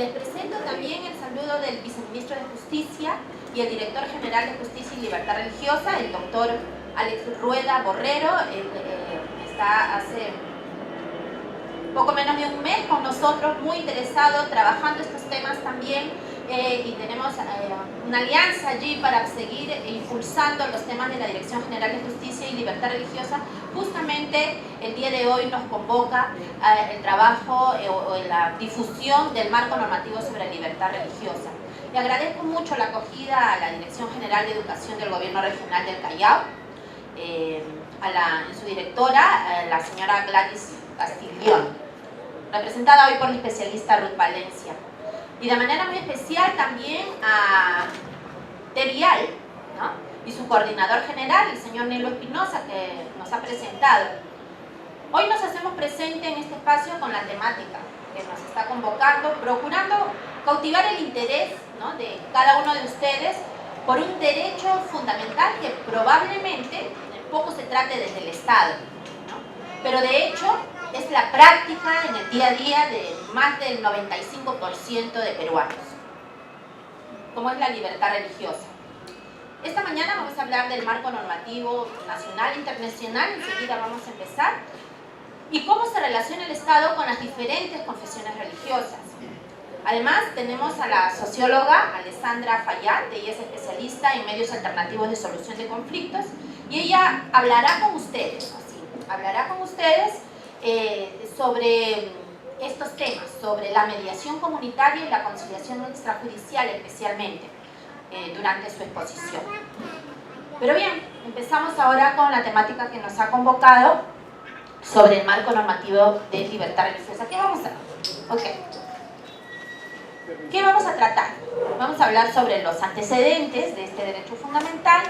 les presento también el saludo del viceministro de Justicia y el director general de Justicia y Libertad Religiosa, el doctor Alex Rueda Borrero. Está hace poco menos de un mes con nosotros, muy interesado, trabajando estos temas también, y tenemos una alianza allí para seguir impulsando los temas de la Dirección General de Justicia y Libertad Religiosa. Justamente el día de hoy nos convoca el trabajo o la difusión del marco normativo sobre libertad religiosa. Le agradezco mucho la acogida a la Dirección General de Educación del Gobierno Regional del Callao, en su directora, la señora Gladys Castiglione, representada hoy por la especialista Ruth Valencia, y de manera muy especial también a Terial, ¿no?, y su coordinador general, el señor Nelo Espinosa, que nos ha presentado. Hoy nos hacemos presente en este espacio con la temática que nos está convocando, procurando cautivar el interés, ¿no?, de cada uno de ustedes por un derecho fundamental que probablemente poco se trate desde el Estado, ¿no?, pero de hecho es la práctica en el día a día de más del 95% de peruanos, como es la libertad religiosa. Esta mañana vamos a hablar del marco normativo nacional e internacional, enseguida vamos a empezar, y cómo se relaciona el Estado con las diferentes confesiones religiosas. Además tenemos a la socióloga Alessandra Fayad, ella es especialista en medios alternativos de solución de conflictos, y ella hablará con ustedes, sobre estos temas, sobre la mediación comunitaria y la conciliación extrajudicial especialmente, durante su exposición. Pero bien, empezamos ahora con la temática que nos ha convocado sobre el marco normativo de libertad religiosa. ¿Qué vamos a hacer? ¿Qué vamos a tratar? Vamos a hablar sobre los antecedentes de este derecho fundamental,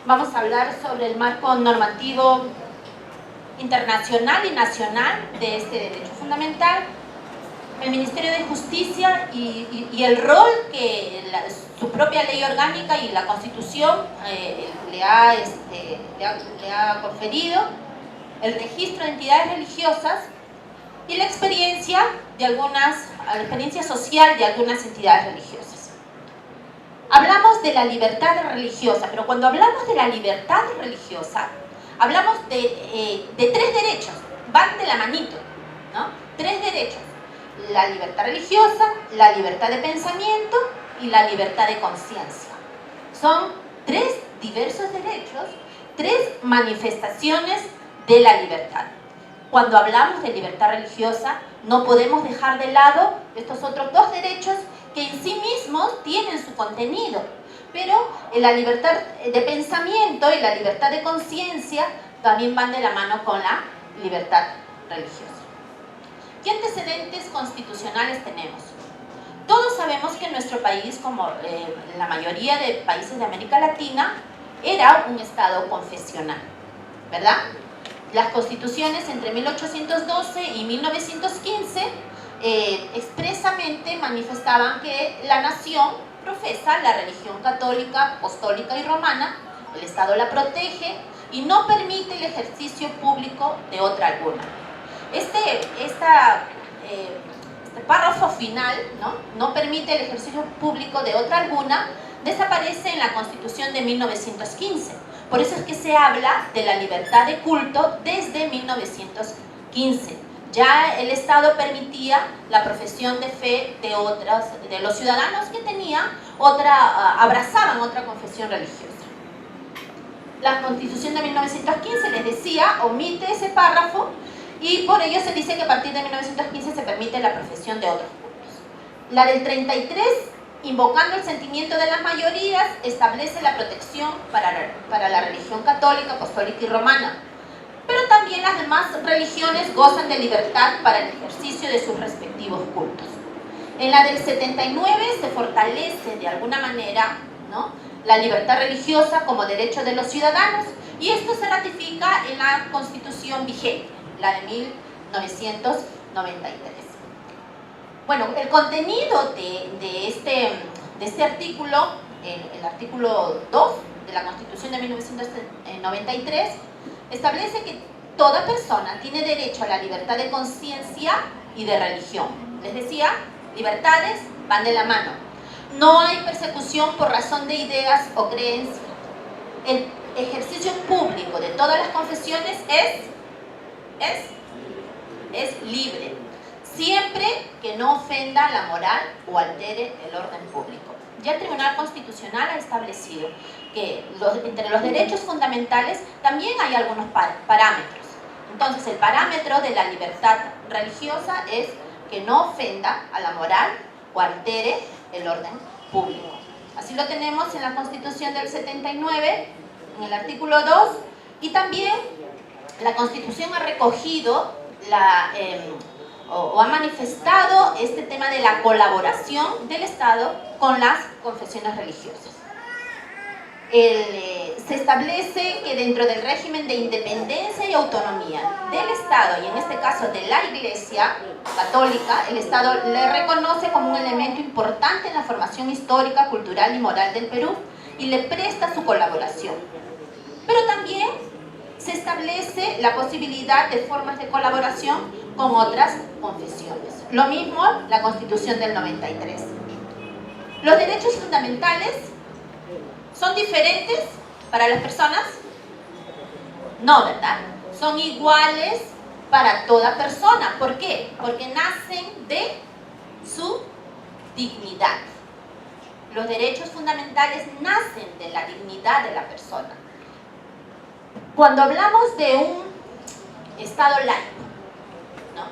vamos a hablar sobre el marco normativo internacional y nacional de este derecho fundamental, el Ministerio de Justicia y el rol que su propia ley orgánica y la Constitución le ha conferido, el registro de entidades religiosas y la experiencia social de algunas entidades religiosas. Hablamos de la libertad religiosa, pero cuando hablamos de la libertad religiosa, hablamos de tres derechos, van de la manito, ¿no? Tres derechos: la libertad religiosa, la libertad de pensamiento y la libertad de conciencia. Son tres diversos derechos, tres manifestaciones de la libertad. Cuando hablamos de libertad religiosa, no podemos dejar de lado estos otros dos derechos que en sí mismos tienen su contenido, pero la libertad de pensamiento y la libertad de conciencia también van de la mano con la libertad religiosa. ¿Qué antecedentes constitucionales tenemos? Todos sabemos que nuestro país, como la mayoría de países de América Latina, era un Estado confesional, ¿verdad? Las constituciones entre 1812 y 1915 expresamente manifestaban que la nación profesa la religión católica, apostólica y romana, el Estado la protege y no permite el ejercicio público de otra alguna. Este párrafo final, no permite el ejercicio público de otra alguna, desaparece en la Constitución de 1915. Por eso es que se habla de la libertad de culto desde 1915. Ya el Estado permitía la profesión de fe de los ciudadanos que abrazaban otra confesión religiosa. La Constitución de 1915, les decía, omite ese párrafo y por ello se dice que a partir de 1915 se permite la profesión de otros cultos. La del 33, invocando el sentimiento de las mayorías, establece la protección para la religión católica, apostólica y romana, pero también las demás religiones gozan de libertad para el ejercicio de sus respectivos cultos. En la del 79 se fortalece de alguna manera, ¿no?, la libertad religiosa como derecho de los ciudadanos, y esto se ratifica en la Constitución vigente, la de 1993. Bueno, el contenido de este artículo, el artículo 2 de la Constitución de 1993, establece que toda persona tiene derecho a la libertad de conciencia y de religión. Les decía, libertades van de la mano. No hay persecución por razón de ideas o creencias. El ejercicio público de todas las confesiones es libre, siempre que no ofenda la moral o altere el orden público. Ya el Tribunal Constitucional ha establecido que entre los derechos fundamentales también hay algunos parámetros. Entonces, el parámetro de la libertad religiosa es que no ofenda a la moral o altere el orden público. Así lo tenemos en la Constitución del 79, en el artículo 2, y también la Constitución ha recogido o ha manifestado este tema de la colaboración del Estado con las confesiones religiosas. Se establece que dentro del régimen de independencia y autonomía del Estado, y en este caso de la Iglesia Católica, el Estado le reconoce como un elemento importante en la formación histórica, cultural y moral del Perú y le presta su colaboración. Pero también se establece la posibilidad de formas de colaboración con otras confesiones. Lo mismo la Constitución del 93. Los derechos fundamentales ¿son diferentes para las personas? No, ¿verdad? Son iguales para toda persona. ¿Por qué? Porque nacen de su dignidad. Los derechos fundamentales nacen de la dignidad de la persona. Cuando hablamos de un Estado laico, ¿no?,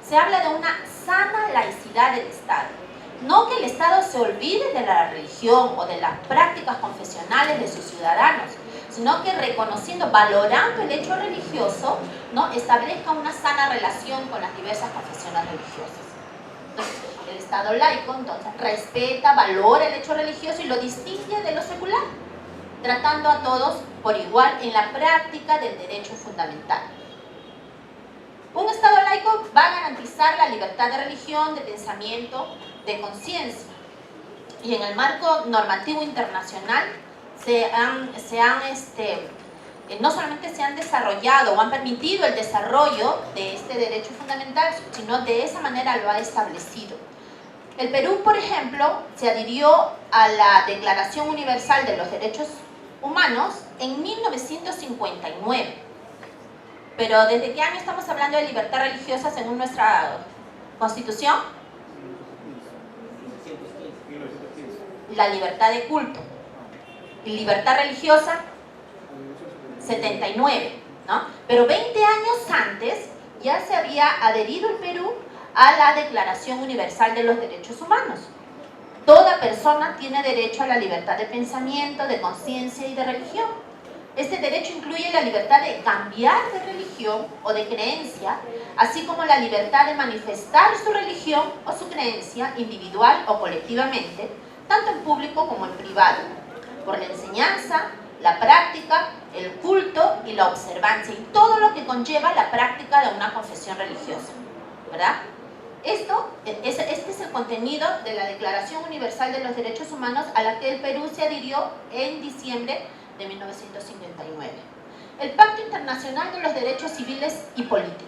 se habla de una sana laicidad del Estado. No que el Estado se olvide de la religión o de las prácticas confesionales de sus ciudadanos, sino que reconociendo, valorando el hecho religioso, ¿no?, establezca una sana relación con las diversas confesiones religiosas. Entonces, el Estado laico, entonces, respeta, valora el hecho religioso y lo distingue de lo secular, tratando a todos por igual en la práctica del derecho fundamental. Un Estado laico va a garantizar la libertad de religión, de pensamiento, de conciencia. Y en el marco normativo internacional no solamente se han desarrollado o han permitido el desarrollo de este derecho fundamental, sino de esa manera lo ha establecido. El Perú, por ejemplo, se adhirió a la Declaración Universal de los Derechos Humanos en 1959. Pero ¿desde qué año estamos hablando de libertad religiosa según nuestra Constitución? La libertad de culto. Y libertad religiosa, 79, ¿no? Pero 20 años antes ya se había adherido el Perú a la Declaración Universal de los Derechos Humanos. Toda persona tiene derecho a la libertad de pensamiento, de conciencia y de religión. Este derecho incluye la libertad de cambiar de religión o de creencia, así como la libertad de manifestar su religión o su creencia individual o colectivamente, tanto en público como en privado, por la enseñanza, la práctica, el culto y la observancia, y todo lo que conlleva la práctica de una confesión religiosa, ¿verdad? Este es el contenido de la Declaración Universal de los Derechos Humanos a la que el Perú se adhirió en diciembre de 1959. El Pacto Internacional de los Derechos Civiles y Políticos.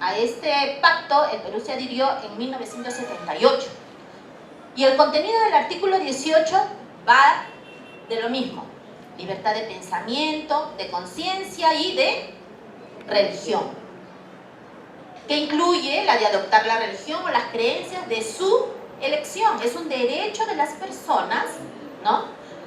A este pacto el Perú se adhirió en 1978. Y el contenido del artículo 18 va de lo mismo: libertad de pensamiento, de conciencia y de religión, que incluye la de adoptar la religión o las creencias de su elección. Es un derecho de las personas, ¿no?,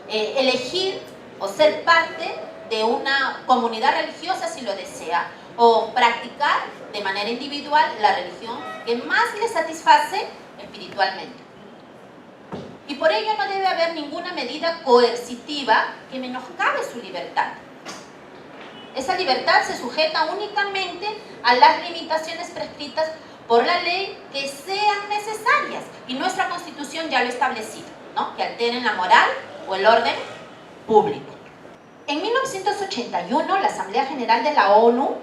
elegir o ser parte de una comunidad religiosa si lo desea, o practicar de manera individual la religión que más le satisface espiritualmente. Y por ello no debe haber ninguna medida coercitiva que menoscabe su libertad. Esa libertad se sujeta únicamente a las limitaciones prescritas por la ley que sean necesarias, y nuestra Constitución ya lo ha establecido, ¿no?, que alteren la moral o el orden público. En 1981, la Asamblea General de la ONU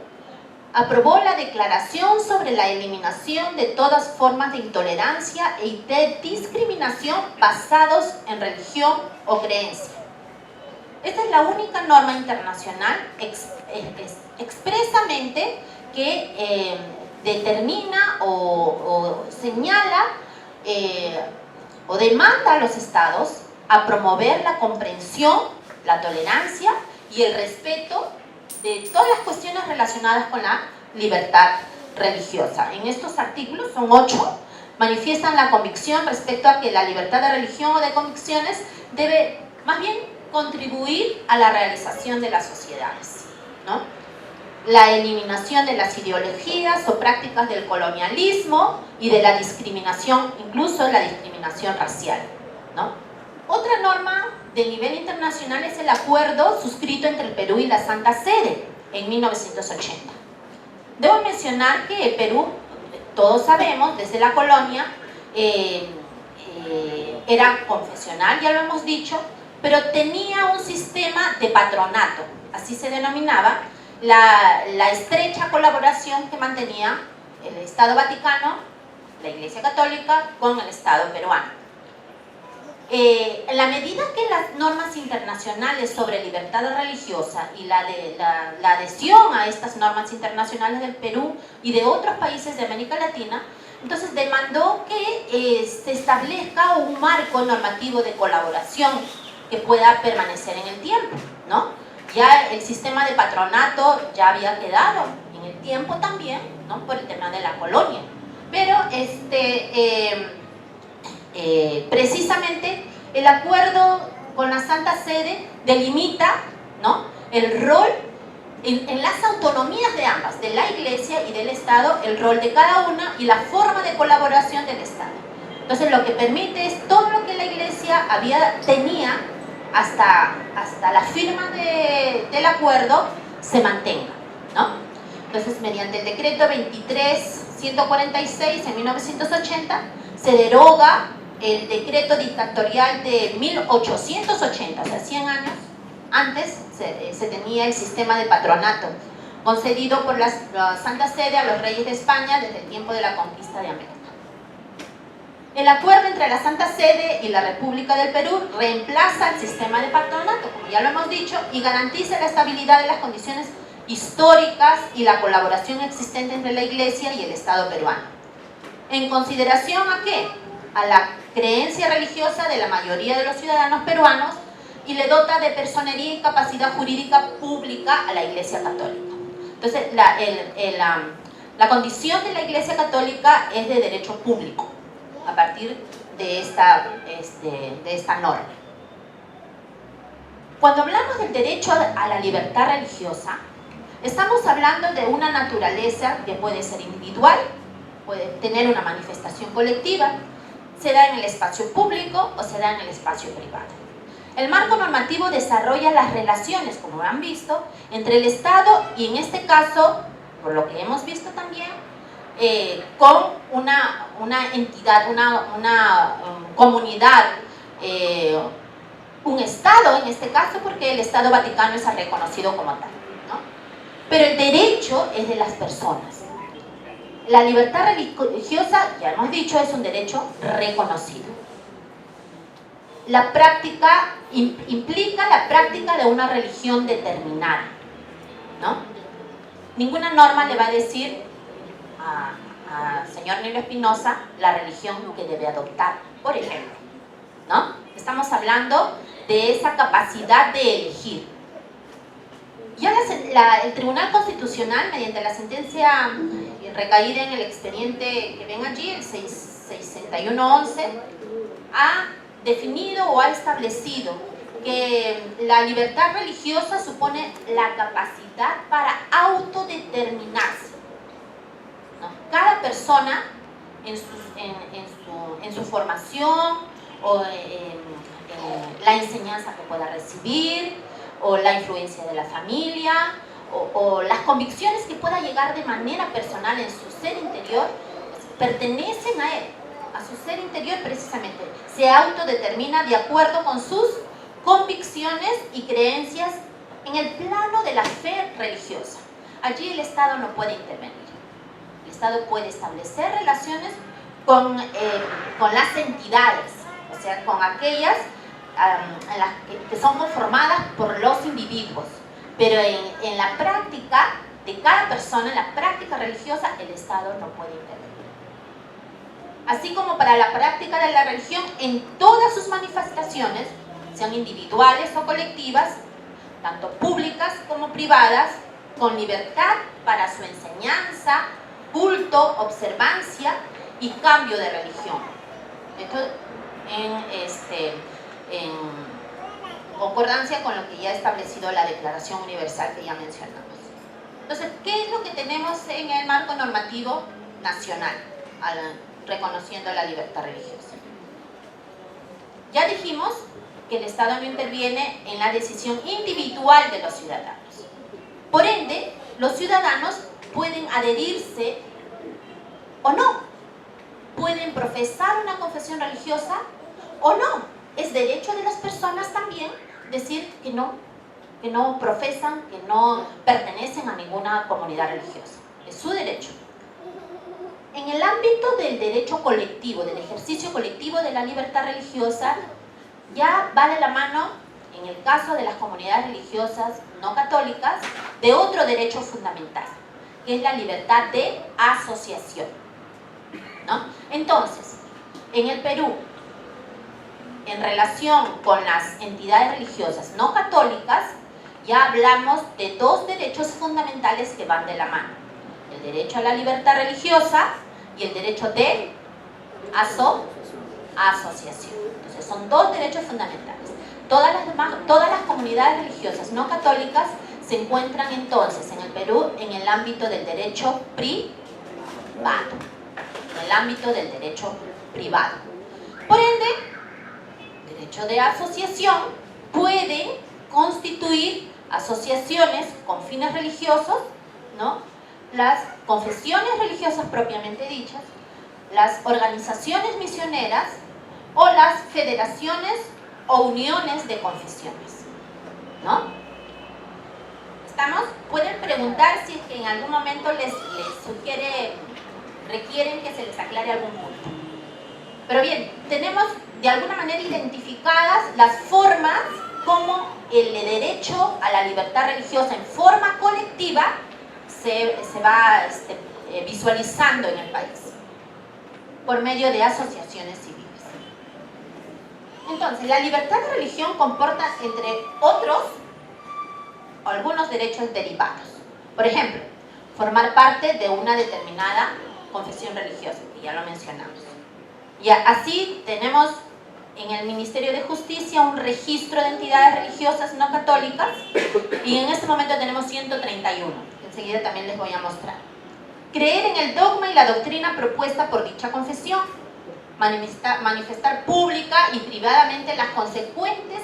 aprobó la Declaración sobre la eliminación de todas formas de intolerancia y de discriminación basados en religión o creencia. Esta es la única norma internacional expresamente que determina o señala o demanda a los estados a promover la comprensión, la tolerancia y el respeto de todas las cuestiones relacionadas con la libertad religiosa. En estos artículos, son 8, manifiestan la convicción respecto a que la libertad de religión o de convicciones debe más bien contribuir a la realización de las sociedades, ¿no? La eliminación de las ideologías o prácticas del colonialismo y de la discriminación, incluso la discriminación racial, ¿no? Otra norma de nivel internacional es el acuerdo suscrito entre el Perú y la Santa Sede en 1980. Debo mencionar que Perú, todos sabemos, desde la colonia, era confesional, ya lo hemos dicho, pero tenía un sistema de patronato, así se denominaba, la estrecha colaboración que mantenía el Estado Vaticano, la Iglesia Católica, con el Estado peruano. En la medida que las normas internacionales sobre libertad religiosa y la adhesión a estas normas internacionales del Perú y de otros países de América Latina, entonces demandó que se establezca un marco normativo de colaboración que pueda permanecer en el tiempo, ¿no? Ya el sistema de patronato ya había quedado en el tiempo también, ¿no? Por el tema de la colonia. Pero precisamente el acuerdo con la Santa Sede delimita, ¿no?, el rol en las autonomías de ambas, de la Iglesia y del Estado, el rol de cada una y la forma de colaboración del Estado. Entonces lo que permite es todo lo que la Iglesia tenía hasta la firma del acuerdo se mantenga, ¿no? Entonces, mediante el decreto 23.146 en 1980 se deroga el decreto dictatorial de 1880, o sea, 100 años antes se tenía el sistema de patronato concedido por la Santa Sede a los reyes de España desde el tiempo de la conquista de América. El acuerdo entre la Santa Sede y la República del Perú reemplaza el sistema de patronato, como ya lo hemos dicho, y garantiza la estabilidad de las condiciones históricas y la colaboración existente entre la Iglesia y el Estado peruano. ¿En consideración a qué? A la creencia religiosa de la mayoría de los ciudadanos peruanos, y le dota de personería y capacidad jurídica pública a la Iglesia Católica. Entonces, la condición de la Iglesia Católica es de derecho público a partir de esta norma. Cuando hablamos del derecho a la libertad religiosa, estamos hablando de una naturaleza que puede ser individual, puede tener una manifestación colectiva, se da en el espacio público o se da en el espacio privado. El marco normativo desarrolla las relaciones, como han visto, entre el Estado y, en este caso, por lo que hemos visto también, con una entidad, una comunidad, un Estado en este caso, porque el Estado Vaticano es reconocido como tal, ¿no? Pero el derecho es de las personas. La libertad religiosa, ya hemos dicho, es un derecho reconocido. La práctica implica la práctica de una religión determinada, ¿no? Ninguna norma le va a decir a señor Nilo Espinosa la religión que debe adoptar, por ejemplo, ¿no? Estamos hablando de esa capacidad de elegir. Ya el Tribunal Constitucional, mediante la sentencia recaída en el expediente que ven allí, el 6111, ha definido o ha establecido que la libertad religiosa supone la capacidad para autodeterminarse, ¿no? Cada persona en su formación o la enseñanza que pueda recibir, o la influencia de la familia, o las convicciones que pueda llegar de manera personal en su ser interior, pertenecen a él, a su ser interior precisamente. Se autodetermina de acuerdo con sus convicciones y creencias en el plano de la fe religiosa. Allí el Estado no puede intervenir. El Estado puede establecer relaciones con las entidades, o sea, con aquellas que son conformadas por los individuos, pero en la práctica de cada persona, en la práctica religiosa, el Estado no puede intervenir. así como para la práctica de la religión en todas sus manifestaciones, sean individuales o colectivas, tanto públicas como privadas, con libertad para su enseñanza, culto, observancia y cambio de religión. Esto en concordancia con lo que ya ha establecido la Declaración Universal que ya mencionamos. Entonces, ¿qué es lo que tenemos en el marco normativo nacional reconociendo la libertad religiosa? Ya dijimos que el Estado no interviene en la decisión individual de los ciudadanos. Por ende, los ciudadanos pueden adherirse o no, pueden profesar una confesión religiosa o no. Es derecho de las personas también decir que no profesan, que no pertenecen a ninguna comunidad religiosa. Es su derecho. En el ámbito del derecho colectivo, del ejercicio colectivo de la libertad religiosa, ya va de la mano, en el caso de las comunidades religiosas no católicas, de otro derecho fundamental, que es la libertad de asociación, ¿no? Entonces, en el Perú, en relación con las entidades religiosas no católicas, ya hablamos de dos derechos fundamentales que van de la mano: el derecho a la libertad religiosa y el derecho de asociación. Entonces, son dos derechos fundamentales. Todas las comunidades religiosas no católicas se encuentran entonces en el Perú en el ámbito del derecho privado. En el ámbito del derecho privado. Por ende, derecho de asociación pueden constituir asociaciones con fines religiosos, ¿no? Las confesiones religiosas propiamente dichas, las organizaciones misioneras o las federaciones o uniones de confesiones, ¿no? ¿Estamos? Pueden preguntar si es que en algún momento les requieren que se les aclare algún punto. Pero bien, tenemos de alguna manera identificadas las formas como el derecho a la libertad religiosa en forma colectiva se va visualizando en el país por medio de asociaciones civiles. Entonces, la libertad de religión comporta, entre otros, algunos derechos derivados. Por ejemplo, formar parte de una determinada confesión religiosa, que ya lo mencionamos. Y así tenemos en el Ministerio de Justicia un registro de entidades religiosas no católicas, y en este momento tenemos 131, que enseguida también les voy a mostrar. Creer en el dogma y la doctrina propuesta por dicha confesión, manifestar pública y privadamente las consecuentes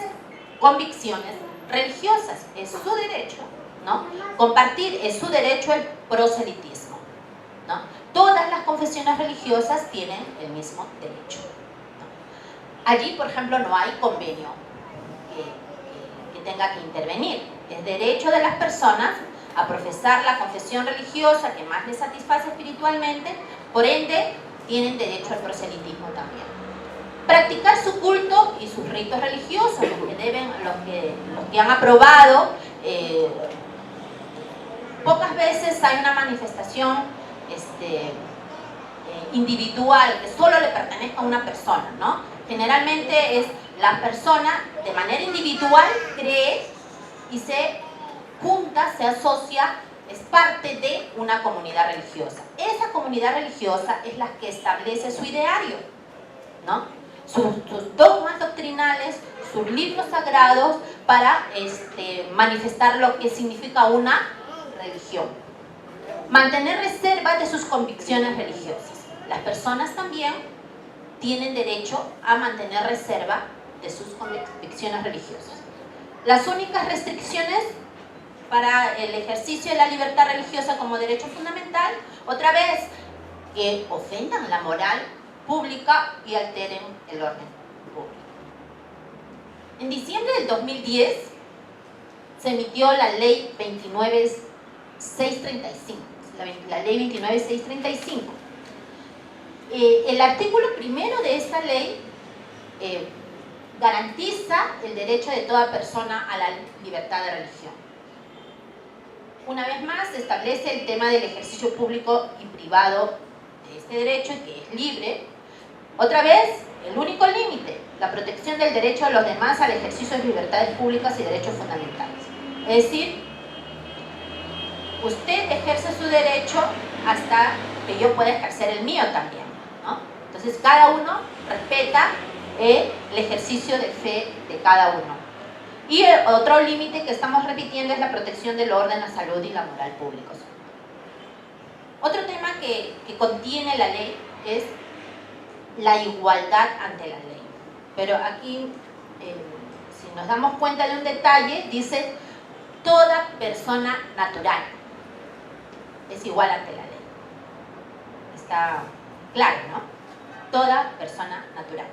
convicciones religiosas, es su derecho, ¿no? Compartir es su derecho el proselitismo, ¿no? Todas las confesiones religiosas tienen el mismo derecho, ¿no? Allí, por ejemplo, no hay convenio que tenga que intervenir. Es derecho de las personas a profesar la confesión religiosa que más les satisface espiritualmente, por ende, tienen derecho al proselitismo también. Practicar su culto y sus ritos religiosos, los que han aprobado. Pocas veces hay una manifestación individual que solo le pertenezca a una persona, ¿no? Generalmente es la persona de manera individual cree y se junta, se asocia, es parte de una comunidad religiosa. Esa comunidad religiosa es la que establece su ideario, ¿no? Sus dogmas doctrinales, sus libros sagrados para manifestar lo que significa una religión. Mantener reserva de sus convicciones religiosas. Las personas también tienen derecho a mantener reserva de sus convicciones religiosas. Las únicas restricciones para el ejercicio de la libertad religiosa como derecho fundamental, otra vez, que ofendan la moral pública y alteren el orden público. En diciembre del 2010 se emitió la ley 29635, la ley 29635. El artículo primero de esta ley garantiza el derecho de toda persona a la libertad de religión. Una vez más, se establece el tema del ejercicio público y privado de este derecho, que es libre, Otra vez, el único límite, la protección del derecho de los demás al ejercicio de libertades públicas y derechos fundamentales. Es decir, usted ejerce su derecho hasta que yo pueda ejercer el mío también, ¿no? Entonces, cada uno respeta el ejercicio de fe de cada uno. Y el otro límite que estamos repitiendo es la protección del orden, la salud y la moral públicos. Otro tema que contiene la ley es la igualdad ante la ley. Pero aquí, si nos damos cuenta de un detalle, dice toda persona natural es igual ante la ley. Está claro, ¿no? Toda persona natural.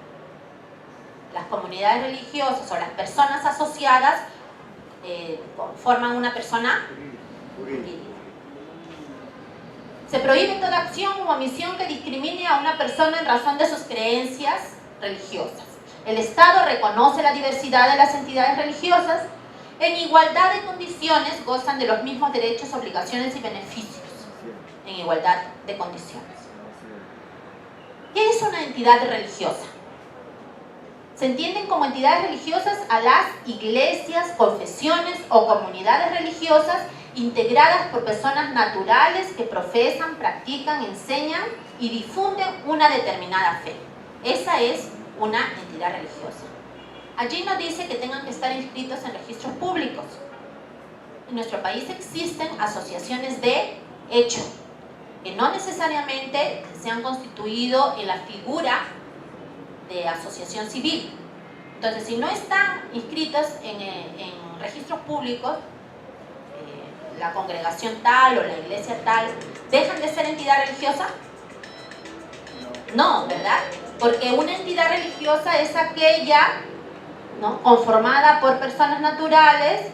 Las comunidades religiosas o las personas asociadas forman una persona jurídica. Se prohíbe toda acción u omisión que discrimine a una persona en razón de sus creencias religiosas. El Estado reconoce la diversidad de las entidades religiosas. En igualdad de condiciones gozan de los mismos derechos, obligaciones y beneficios. En igualdad de condiciones. ¿Qué es una entidad religiosa? Se entienden como entidades religiosas a las iglesias, confesiones o comunidades religiosas integradas por personas naturales que profesan, practican, enseñan y difunden una determinada fe. Esa es una entidad religiosa. Allí no dice que tengan que estar inscritos en registros públicos. En nuestro país existen asociaciones de hecho, que no necesariamente se han constituido en la figura de asociación civil. Entonces, si no están inscritos en registros públicos, la congregación tal o la iglesia tal, ¿dejan de ser entidad religiosa? No, ¿verdad? Porque una entidad religiosa es aquella, ¿no?, conformada por personas naturales,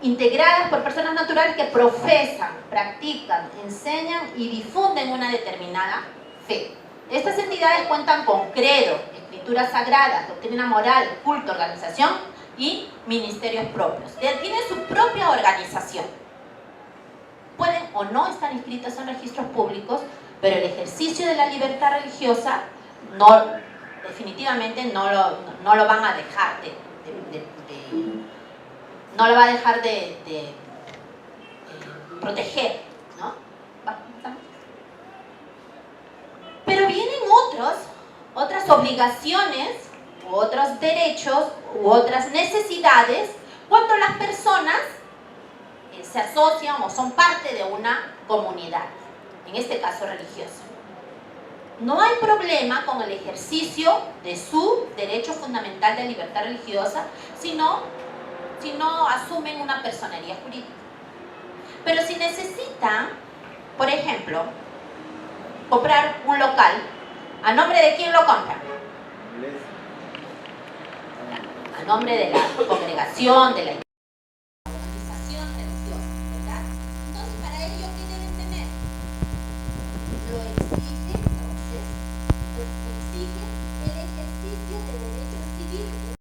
integradas por personas naturales que profesan, practican, enseñan y difunden una determinada fe. Estas entidades cuentan con credo, escrituras sagradas, doctrina moral, culto, organización y ministerios propios. Tienen su propia organización. Pueden o no estar inscritos en registros públicos, pero el ejercicio de la libertad religiosa definitivamente no lo van a dejar no lo va a dejar de proteger, ¿no? Pero vienen otras obligaciones, u otros derechos, u otras necesidades cuando las personas se asocian o son parte de una comunidad, en este caso religiosa. No hay problema con el ejercicio de su derecho fundamental de libertad religiosa si no asumen una personería jurídica. Pero si necesitan, por ejemplo, comprar un local, ¿a nombre de quién lo compran? A nombre de la congregación, de la organización religiosa, ¿verdad? Entonces, para ello, ¿qué deben tener? Lo exige, entonces, el ejercicio de derechos civiles.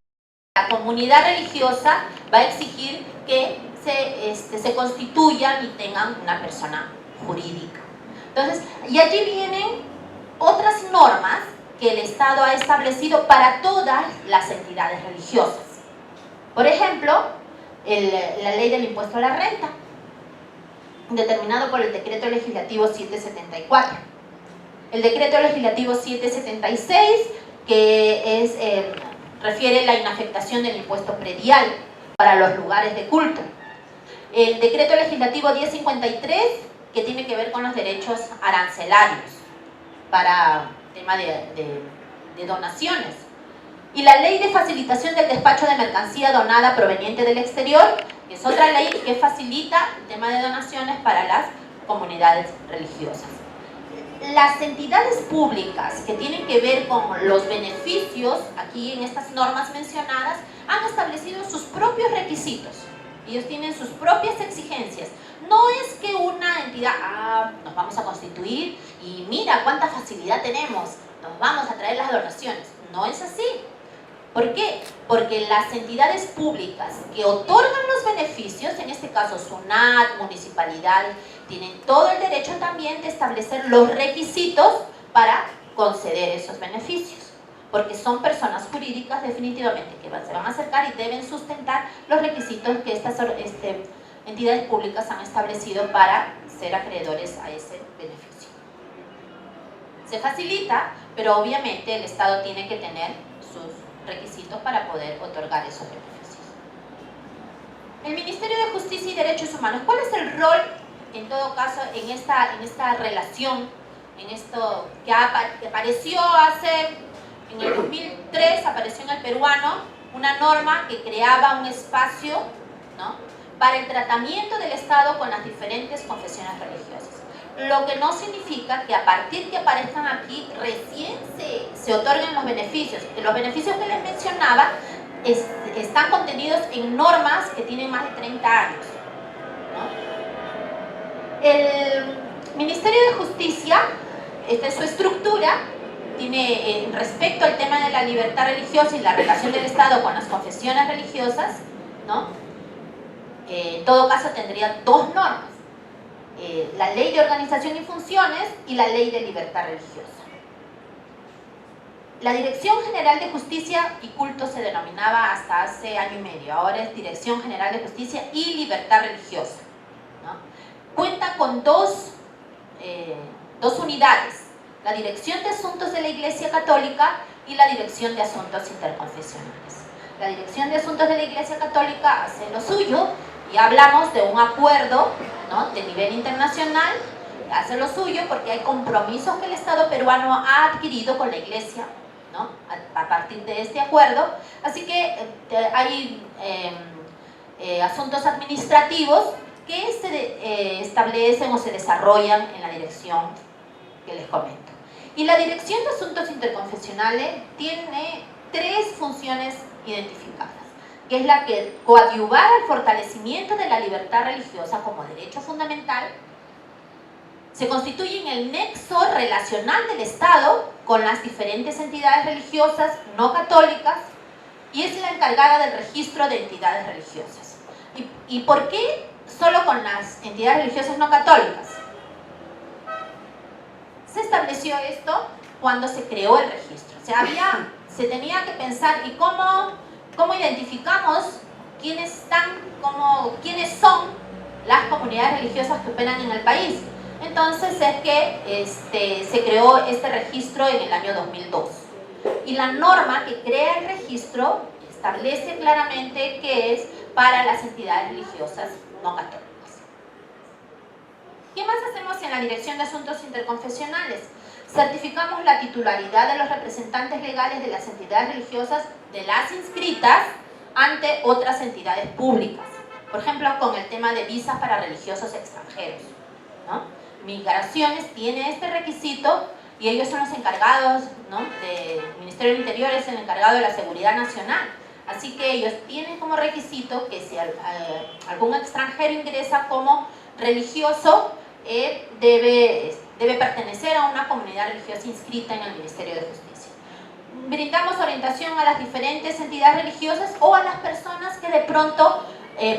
La comunidad religiosa va a exigir que se constituyan y tengan una persona jurídica. Entonces, y allí vienen otras normas que el Estado ha establecido para todas las entidades religiosas. Por ejemplo, la ley del impuesto a la renta, determinado por el decreto legislativo 774. El decreto legislativo 776, que refiere la inafectación del impuesto predial para los lugares de culto. El decreto legislativo 1053, que tiene que ver con los derechos arancelarios para tema de donaciones. Y la ley de facilitación del despacho de mercancía donada proveniente del exterior, que es otra ley que facilita el tema de donaciones para las comunidades religiosas. Las entidades públicas que tienen que ver con los beneficios, aquí en estas normas mencionadas, han establecido sus propios requisitos. Ellos tienen sus propias exigencias. No es que una entidad, nos vamos a constituir y mira cuánta facilidad tenemos, nos vamos a traer las donaciones. No es así. ¿Por qué? Porque las entidades públicas que otorgan los beneficios, en este caso SUNAT, municipalidades, tienen todo el derecho también de establecer los requisitos para conceder esos beneficios, porque son personas jurídicas definitivamente que se van a acercar y deben sustentar los requisitos que estas entidades públicas han establecido para ser acreedores a ese beneficio. Se facilita, pero obviamente el Estado tiene que tener sus requisitos para poder otorgar esos beneficios. El Ministerio de Justicia y Derechos Humanos, ¿cuál es el rol, en todo caso, en esta relación, en esto que apareció en el 2003, apareció en el peruano una norma que creaba un espacio, ¿no?, para el tratamiento del Estado con las diferentes confesiones religiosas? Lo que no significa que a partir que aparezcan aquí recién se otorguen los beneficios. Los beneficios que les mencionaba están contenidos en normas que tienen más de 30 años, ¿no? El Ministerio de Justicia, esta es su estructura, tiene respecto al tema de la libertad religiosa y la relación del Estado con las confesiones religiosas, ¿no? En todo caso tendría dos normas: la Ley de Organización y Funciones y la Ley de Libertad Religiosa. La Dirección General de Justicia y Culto se denominaba hasta hace año y medio, ahora es Dirección General de Justicia y Libertad Religiosa, ¿no? Cuenta con dos unidades: la Dirección de Asuntos de la Iglesia Católica y la Dirección de Asuntos Interconfesionales. La Dirección de Asuntos de la Iglesia Católica hace lo suyo, y hablamos de un acuerdo, ¿no?, de nivel internacional, hace lo suyo porque hay compromisos que el Estado peruano ha adquirido con la Iglesia, ¿no?, a partir de este acuerdo. Así que hay asuntos administrativos que se establecen o se desarrollan en la dirección que les comento. Y la Dirección de Asuntos Interconfesionales tiene tres funciones identificadas, que es la que coadyuvar al fortalecimiento de la libertad religiosa como derecho fundamental, se constituye en el nexo relacional del Estado con las diferentes entidades religiosas no católicas y es la encargada del registro de entidades religiosas. ¿Y por qué solo con las entidades religiosas no católicas? Se estableció esto cuando se creó el registro. O sea, se tenía que pensar, ¿y cómo identificamos quiénes son las comunidades religiosas que operan en el país? Entonces es que se creó este registro en el año 2002. Y la norma que crea el registro establece claramente que es para las entidades religiosas no católicas. ¿Qué más hacemos en la Dirección de Asuntos Interconfesionales? Certificamos la titularidad de los representantes legales de las entidades religiosas de las inscritas ante otras entidades públicas. Por ejemplo, con el tema de visas para religiosos extranjeros, ¿no? Migraciones tiene este requisito y ellos son los encargados, ¿no?, del Ministerio del Interior, es el encargado de la seguridad nacional. Así que ellos tienen como requisito que si algún extranjero ingresa como religioso, debe pertenecer a una comunidad religiosa inscrita en el Ministerio de Justicia. Brindamos orientación a las diferentes entidades religiosas o a las personas que de pronto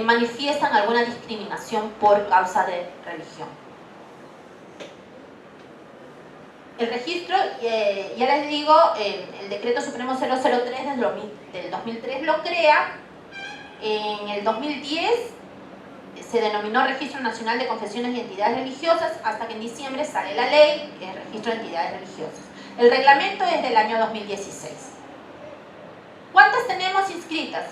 manifiestan alguna discriminación por causa de religión. El registro, ya les digo, el Decreto Supremo 003 del 2003 lo crea. En el 2010 se denominó Registro Nacional de Confesiones y Entidades Religiosas, hasta que en diciembre sale la ley, que es Registro de Entidades Religiosas. El reglamento es del año 2016. ¿Cuántas tenemos inscritas?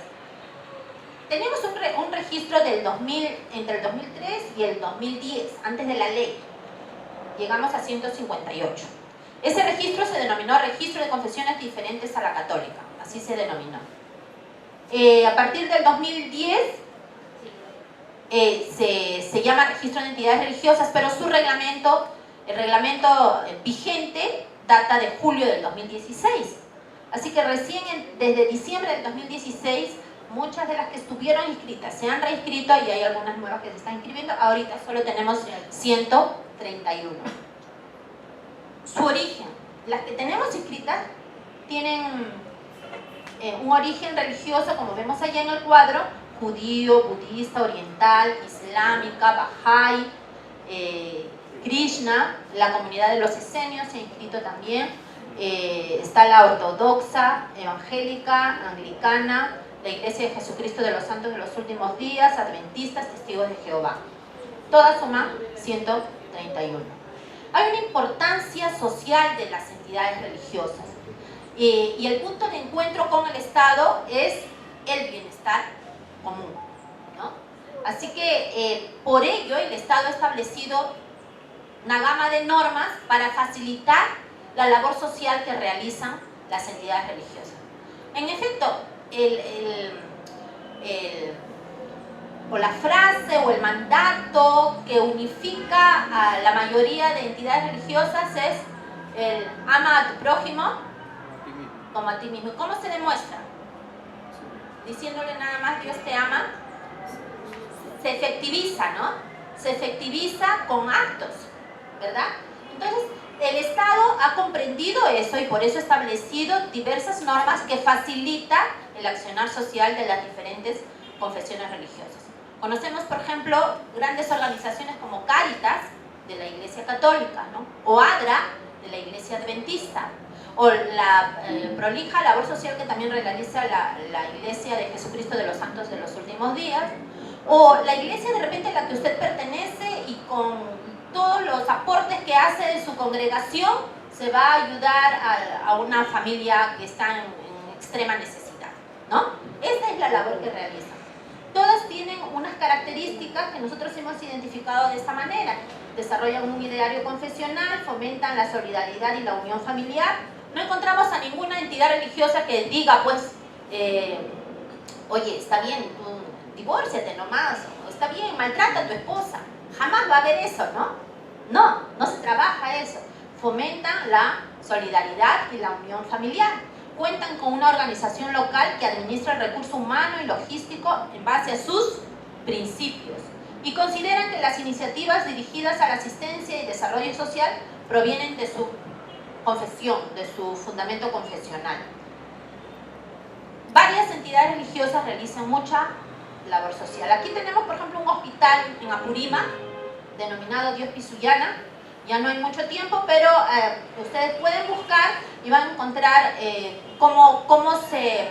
Tenemos un registro entre el 2003 y el 2010, antes de la ley. Llegamos a 158. Ese registro se denominó Registro de Confesiones Diferentes a la Católica, así se denominó. A partir del 2010 se llama Registro de Entidades Religiosas, pero el reglamento vigente data de julio del 2016. Así que recién desde diciembre del 2016, muchas de las que estuvieron inscritas se han reinscrito y hay algunas nuevas que se están inscribiendo. Ahorita solo tenemos 131. Su origen. Las que tenemos inscritas tienen un origen religioso, como vemos allá en el cuadro: judío, budista, oriental, islámica, bahá'í, Krishna, la comunidad de los esenios se ha inscrito también, está la ortodoxa, evangélica, anglicana, la Iglesia de Jesucristo de los Santos de los Últimos Días, adventistas, testigos de Jehová. Todas suman 131. Hay una importancia social de las entidades religiosas y el punto de encuentro con el Estado es el bienestar común, ¿no? Así que por ello el Estado ha establecido una gama de normas para facilitar la labor social que realizan las entidades religiosas. En efecto, o la frase o el mandato que unifica a la mayoría de entidades religiosas es el ama a tu prójimo como a ti mismo. ¿Cómo se demuestra? Diciéndole nada más Dios te ama. Se efectiviza, ¿no? Se efectiviza con actos, ¿verdad? Entonces, el Estado ha comprendido eso y por eso ha establecido diversas normas que facilitan el accionar social de las diferentes confesiones religiosas. Conocemos, por ejemplo, grandes organizaciones como Cáritas, de la Iglesia Católica, ¿no? O ADRA, de la Iglesia Adventista, o la prolija labor social que también realiza la Iglesia de Jesucristo de los Santos de los Últimos Días, o la iglesia de repente a la que usted pertenece y con todos los aportes que hace de su congregación se va a ayudar a una familia que está en extrema necesidad, ¿no? Esa es la labor que realizan. Todas tienen unas características que nosotros hemos identificado de esta manera. Desarrollan un ideario confesional, fomentan la solidaridad y la unión familiar. No encontramos a ninguna entidad religiosa que diga, pues, oye, está bien, tú divórciate nomás, o está bien, maltrata a tu esposa. Jamás va a haber eso, ¿no? No se trabaja eso. Fomentan la solidaridad y la unión familiar. Cuentan con una organización local que administra el recurso humano y logístico en base a sus principios. Y consideran que las iniciativas dirigidas a la asistencia y desarrollo social provienen de su confesión, de su fundamento confesional. Varias entidades religiosas realizan mucha labor social. Aquí tenemos, por ejemplo, un hospital en Apurima, denominado Dios Pisuyana. Ya no hay mucho tiempo, pero ustedes pueden buscar y van a encontrar cómo se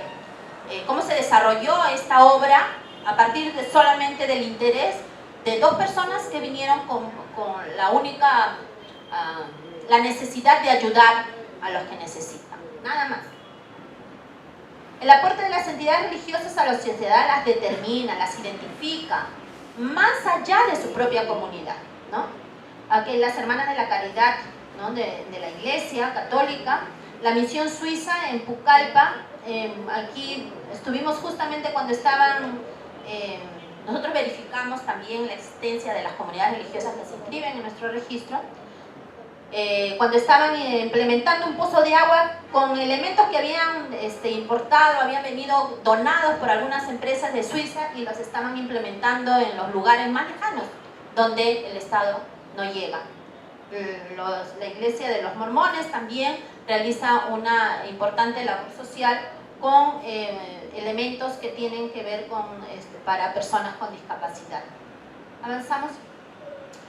desarrolló esta obra a partir de solamente del interés de dos personas que vinieron con la única la necesidad de ayudar a los que necesitan, nada más. El aporte de las entidades religiosas a la sociedad las determina, las identifica, más allá de su propia comunidad, ¿no? Aquí las Hermanas de la Caridad, ¿no? de la Iglesia Católica, la misión suiza en Pucallpa, aquí estuvimos justamente cuando estaban, nosotros verificamos también la existencia de las comunidades religiosas que se inscriben en nuestro registro, cuando estaban implementando un pozo de agua con elementos que habían importado, habían venido donados por algunas empresas de Suiza y los estaban implementando en los lugares más lejanos, donde el Estado no llega. La Iglesia de los Mormones también realiza una importante labor social con elementos que tienen que ver con, para personas con discapacidad. Avanzamos.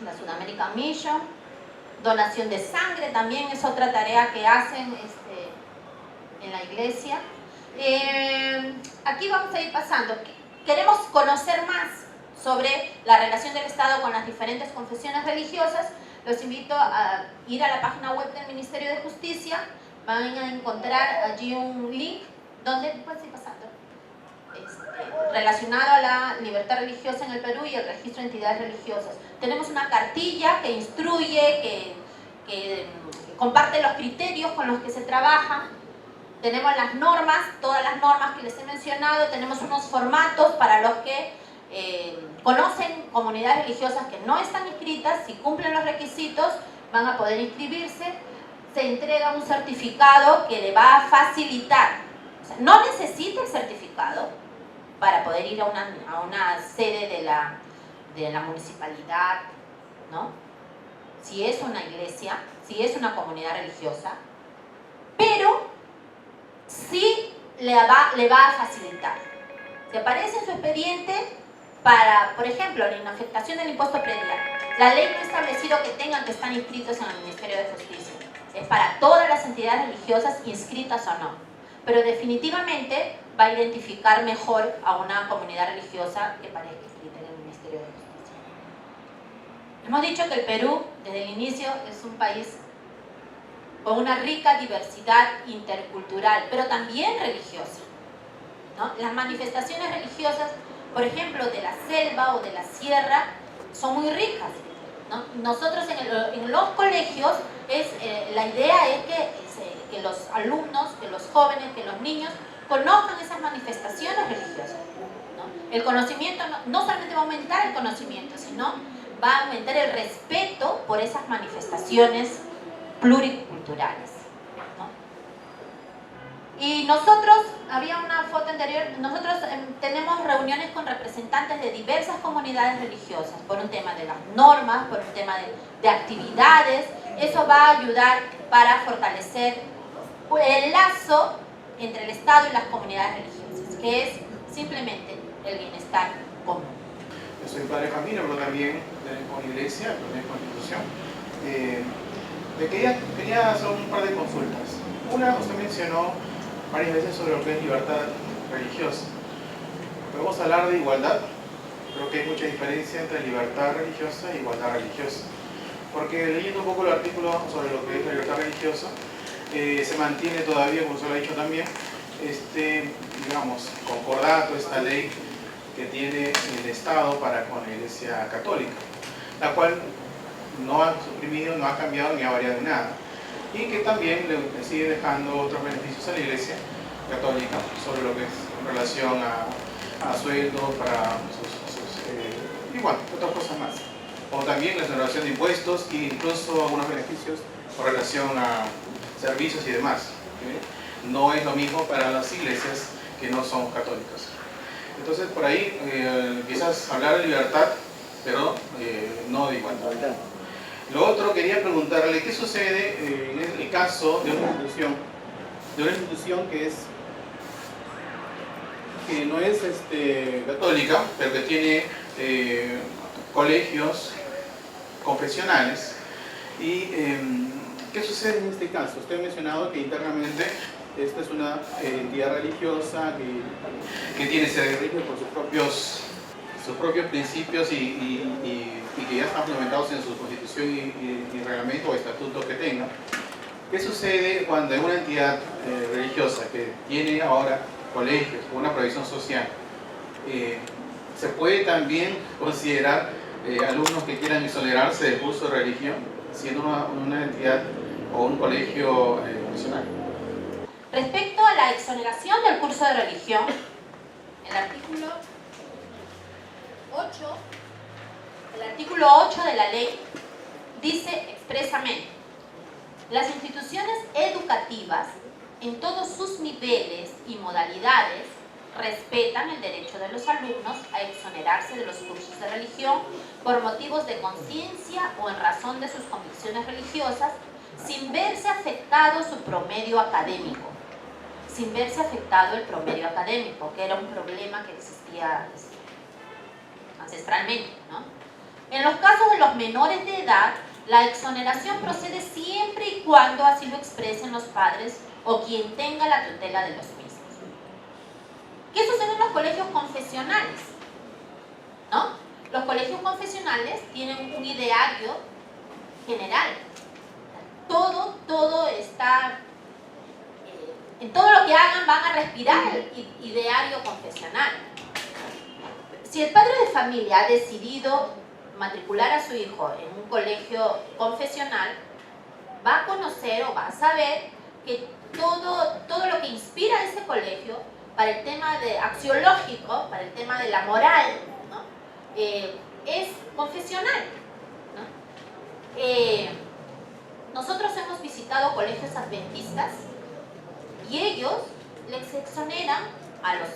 La Sudamerican Mission. Donación de sangre también es otra tarea que hacen en la iglesia. Aquí vamos a ir pasando. Queremos conocer más sobre la relación del Estado con las diferentes confesiones religiosas. Los invito a ir a la página web del Ministerio de Justicia. Van a encontrar allí un link donde puedes ir pasando. Relacionado a la libertad religiosa en el Perú y el registro de entidades religiosas. Tenemos una cartilla que instruye, que comparte los criterios con los que se trabaja. Tenemos las normas, todas las normas que les he mencionado. Tenemos unos formatos para los que conocen comunidades religiosas que no están inscritas. Si cumplen los requisitos, van a poder inscribirse. Se entrega un certificado que le va a facilitar. O sea, no necesita el certificado para poder ir a una sede de la municipalidad, ¿no? Si es una iglesia, si es una comunidad religiosa, pero sí le va a facilitar. Si aparece en su expediente para, por ejemplo, la inafectación del impuesto predial, La ley no ha establecido que tengan que estar inscritos en el Ministerio de Justicia. Es para todas las entidades religiosas, inscritas o no. Pero definitivamente va a identificar mejor a una comunidad religiosa que parezca inscrita en el Ministerio de Justicia. Hemos dicho que el Perú, desde el inicio, es un país con una rica diversidad intercultural, pero también religiosa, ¿no? Las manifestaciones religiosas, por ejemplo, de la selva o de la sierra, son muy ricas, ¿no? Nosotros en los colegios, la idea es que los alumnos, que los jóvenes, que los niños conozcan esas manifestaciones religiosas, ¿no? El conocimiento no solamente va a aumentar el conocimiento, sino va a aumentar el respeto por esas manifestaciones pluriculturales, ¿no? Y nosotros, había una foto anterior, nosotros tenemos reuniones con representantes de diversas comunidades religiosas por un tema de las normas, por un tema de actividades. Eso va a ayudar para fortalecer el lazo entre el Estado y las comunidades religiosas, que es simplemente el bienestar común. Yo soy padre de familia, pero también pertenezco a una iglesia, pertenezco a una institución. Quería hacer un par de consultas. Una, usted mencionó varias veces sobre lo que es libertad religiosa. Podemos hablar de igualdad. Creo que hay mucha diferencia entre libertad religiosa e igualdad religiosa. Porque leyendo un poco el artículo sobre lo que es la libertad religiosa, se mantiene todavía, como se lo ha dicho también, digamos, concordato, esta ley que tiene el Estado para con la Iglesia Católica, la cual no ha suprimido, no ha cambiado ni ha variado en nada, y que también le sigue dejando otros beneficios a la Iglesia Católica sobre lo que es en relación a sueldos para igual, otras cosas más, como también la exoneración de impuestos e incluso algunos beneficios con relación a servicios y demás. No es lo mismo para las iglesias que no son católicas. Entonces por ahí quizás hablar de libertad, pero no de igualdad. Lo otro, quería preguntarle qué sucede en el caso de una institución que no es católica, pero que tiene colegios confesionales. Y ¿qué sucede en este caso? Usted ha mencionado que internamente esta es una entidad religiosa que tiene sede por sus propios principios y que ya están fundamentados en su constitución y reglamento o estatuto que tenga. ¿Qué sucede cuando hay una entidad religiosa que tiene ahora colegios con una provisión social? ¿Se puede también considerar alumnos que quieran exonerarse del curso de religión, siendo una entidad o un colegio nacional? Respecto a la exoneración del curso de religión, el artículo 8 de la ley dice expresamente: las instituciones educativas en todos sus niveles y modalidades respetan el derecho de los alumnos a exonerarse de los cursos de religión por motivos de conciencia o en razón de sus convicciones religiosas, sin verse afectado su promedio académico. Sin verse afectado el promedio académico, que era un problema que existía ancestralmente, ¿no? En los casos de los menores de edad, la exoneración procede siempre y cuando así lo expresen los padres o quien tenga la tutela de los mismos. ¿Qué sucede en los colegios confesionales? ¿No? Los colegios confesionales tienen un ideario general. Todo está... en todo lo que hagan van a respirar el ideario confesional. Si el padre de familia ha decidido matricular a su hijo en un colegio confesional, va a conocer o va a saber que todo lo que inspira ese colegio para el tema axiológico, para el tema de la moral, ¿no? Es confesional, ¿no? Nosotros hemos visitado colegios adventistas y ellos les exoneran a los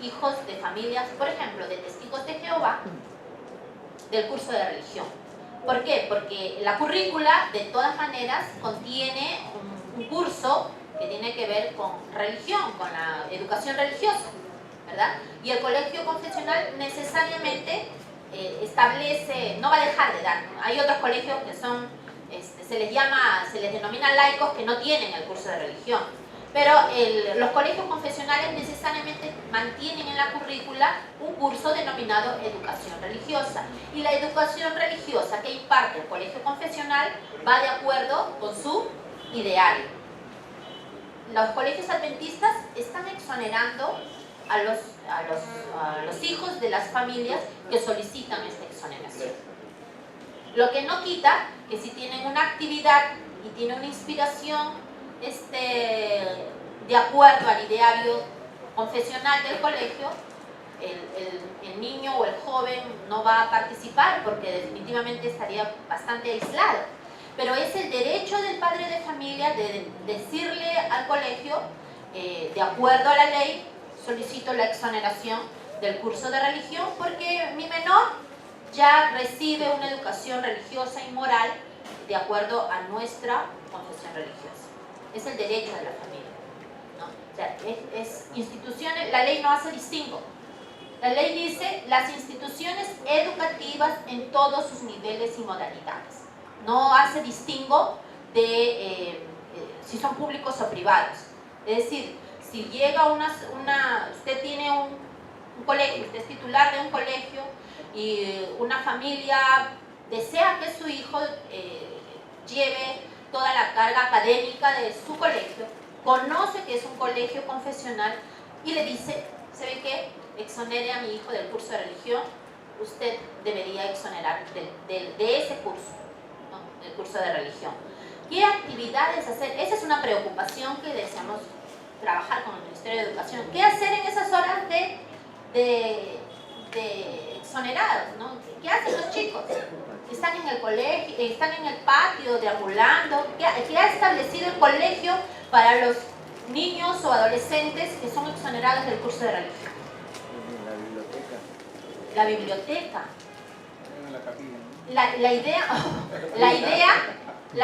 hijos de familias, por ejemplo, de testigos de Jehová, del curso de religión. ¿Por qué? Porque la currícula, de todas maneras, contiene un curso que tiene que ver con religión, con la educación religiosa, ¿verdad? Y el colegio confesional necesariamente establece, no va a dejar de dar, ¿no? Hay otros colegios que son, se les denomina laicos, que no tienen el curso de religión, pero los colegios confesionales necesariamente mantienen en la currícula un curso denominado educación religiosa, y la educación religiosa que imparte el colegio confesional va de acuerdo con su ideario. Los colegios adventistas están exonerando a los hijos de las familias que solicitan esta exoneración. Lo que no quita que si tienen una actividad y tienen una inspiración de acuerdo al ideario confesional del colegio, el niño o el joven no va a participar porque definitivamente estaría bastante aislado. Pero es el derecho del padre de familia de decirle al colegio, de acuerdo a la ley, solicito la exoneración del curso de religión porque mi menor ya recibe una educación religiosa y moral de acuerdo a nuestra confesión religiosa. Es el derecho de la familia, ¿no? O sea, es instituciones, la ley no hace distingo. La ley dice las instituciones educativas en todos sus niveles y modalidades. No hace distingo de si son públicos o privados. Es decir, si llega usted tiene un colegio, usted es titular de un colegio y una familia desea que su hijo lleve toda la carga académica de su colegio, conoce que es un colegio confesional y le dice, ¿sabe qué? Exonere a mi hijo del curso de religión, usted debería exonerar de ese curso, ¿no? Del curso de religión. ¿Qué actividades hacer? Esa es una preocupación que deseamos trabajar con el Ministerio de Educación. ¿Qué hacer en esas horas de exonerados, ¿no? ¿Qué hacen los chicos? Están en el colegio, están en el patio, deambulando. ¿Qué ha establecido el colegio para los niños o adolescentes que son exonerados del curso de religión? La biblioteca. La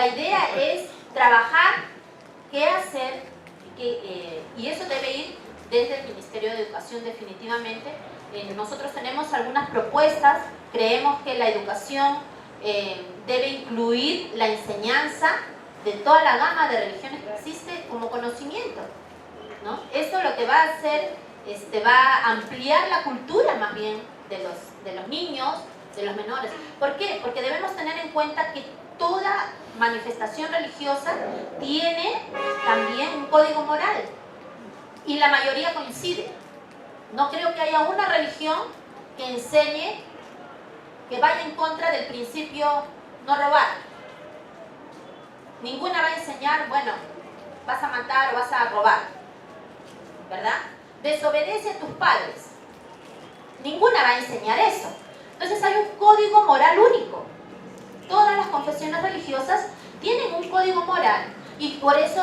idea es trabajar qué hacer, y eso debe ir desde el Ministerio de Educación definitivamente. Nosotros tenemos algunas propuestas, creemos que la educación debe incluir la enseñanza de toda la gama de religiones que existe como conocimiento, ¿no? Esto lo que va a hacer, va a ampliar la cultura más bien de los niños, de los menores. ¿Por qué? Porque debemos tener en cuenta que toda manifestación religiosa tiene también un código moral y la mayoría coincide. No creo que haya una religión que enseñe, que vaya en contra del principio no robar. Ninguna va a enseñar, bueno, vas a matar o vas a robar, ¿verdad? Desobedece a tus padres. Ninguna va a enseñar eso. Entonces hay un código moral único. Todas las confesiones religiosas tienen un código moral y por eso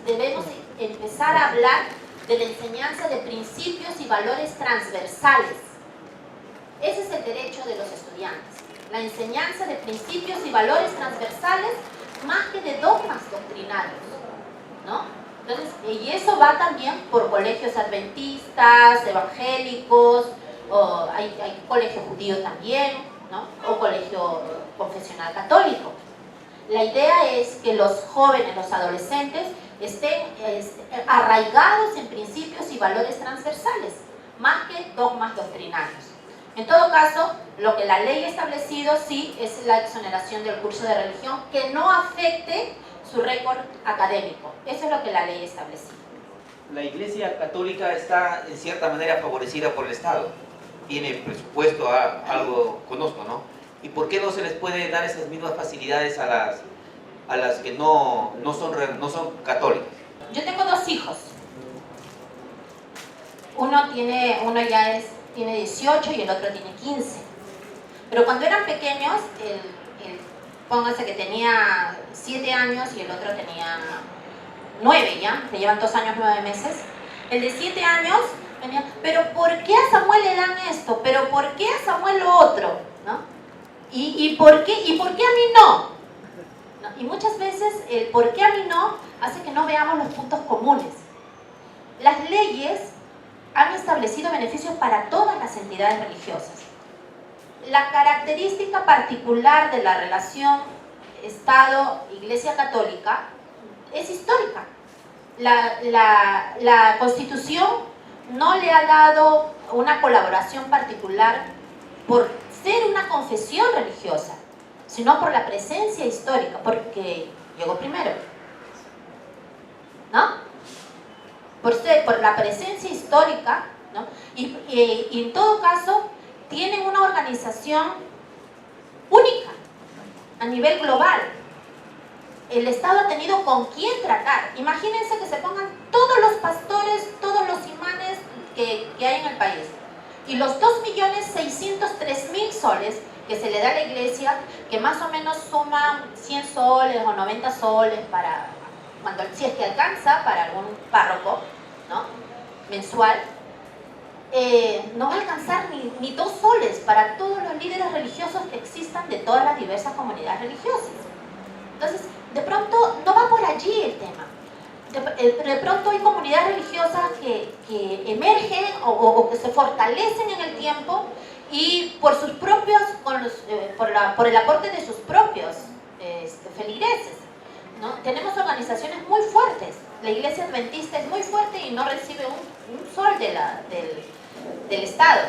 debemos empezar a hablar de la enseñanza de principios y valores transversales. Ese es el derecho de los estudiantes, la enseñanza de principios y valores transversales más que de dogmas doctrinarios, ¿no? Entonces, y eso va también por colegios adventistas, evangélicos, o hay colegio judío también, ¿no? O colegio confesional católico. La idea es que los jóvenes, los adolescentes, estén arraigados en principios y valores transversales, más que dogmas doctrinarios. En todo caso, lo que la ley ha establecido sí es la exoneración del curso de religión que no afecte su récord académico. Eso es lo que la ley ha establecido. La Iglesia Católica está en cierta manera favorecida por el Estado. Tiene presupuesto, algo conozco, ¿no? ¿Y por qué no se les puede dar esas mismas facilidades a las que no son católicas? Yo tengo dos hijos. Uno ya tiene 18 y el otro tiene 15. Pero cuando eran pequeños, pónganse que tenía 7 años y el otro tenía 9 ya, se llevan 2 años 9 meses. El de 7 años venía, pero ¿por qué a Samuel le dan esto? ¿Pero por qué a Samuel lo otro? ¿No? ¿Y por qué a mí no? ¿No? Y muchas veces el por qué a mí no hace que no veamos los puntos comunes. Las leyes han establecido beneficios para todas las entidades religiosas. la característica particular de la relación Estado-Iglesia Católica es histórica. La Constitución no le ha dado una colaboración particular por ser una confesión religiosa, sino por la presencia histórica, porque llegó primero, ¿no? Por la presencia histórica, ¿no? Y en todo caso tienen una organización única a nivel global. El Estado ha tenido con quién tratar. Imagínense que se pongan todos los pastores, todos los imanes que hay en el país, y los 2.603.000 soles que se le da a la iglesia, que más o menos suman 100 soles o 90 soles para, si es que alcanza para algún párroco, ¿no?, mensual, no va a alcanzar ni 2 soles para todos los líderes religiosos que existan de todas las diversas comunidades religiosas. Entonces, de pronto no va por allí el tema. De pronto hay comunidades religiosas que emergen o que se fortalecen en el tiempo y por sus propios, por el aporte de sus propios feligreses, ¿no? Tenemos organizaciones muy fuertes. La Iglesia Adventista es muy fuerte y no recibe un sol del Estado.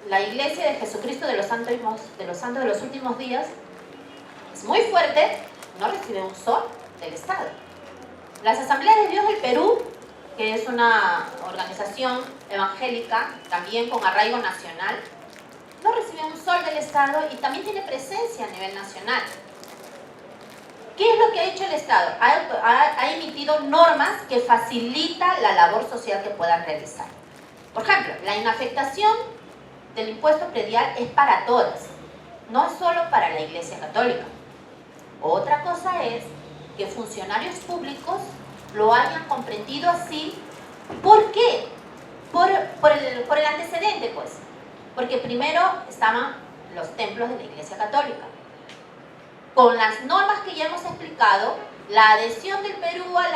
La Iglesia de Jesucristo de los Santos de los Últimos Días es muy fuerte, no recibe un sol del Estado. Las Asambleas de Dios del Perú, que es una organización evangélica también con arraigo nacional, no recibe un sol del Estado y también tiene presencia a nivel nacional. ¿Qué es lo que ha hecho el Estado? Ha emitido normas que facilitan la labor social que puedan realizar. Por ejemplo, la inafectación del impuesto predial es para todas, no es solo para la Iglesia Católica. Otra cosa es que funcionarios públicos lo hayan comprendido así. ¿Por qué? Por el antecedente, pues. Porque primero estaban los templos de la Iglesia Católica. Con las normas que ya hemos explicado, la adhesión del Perú a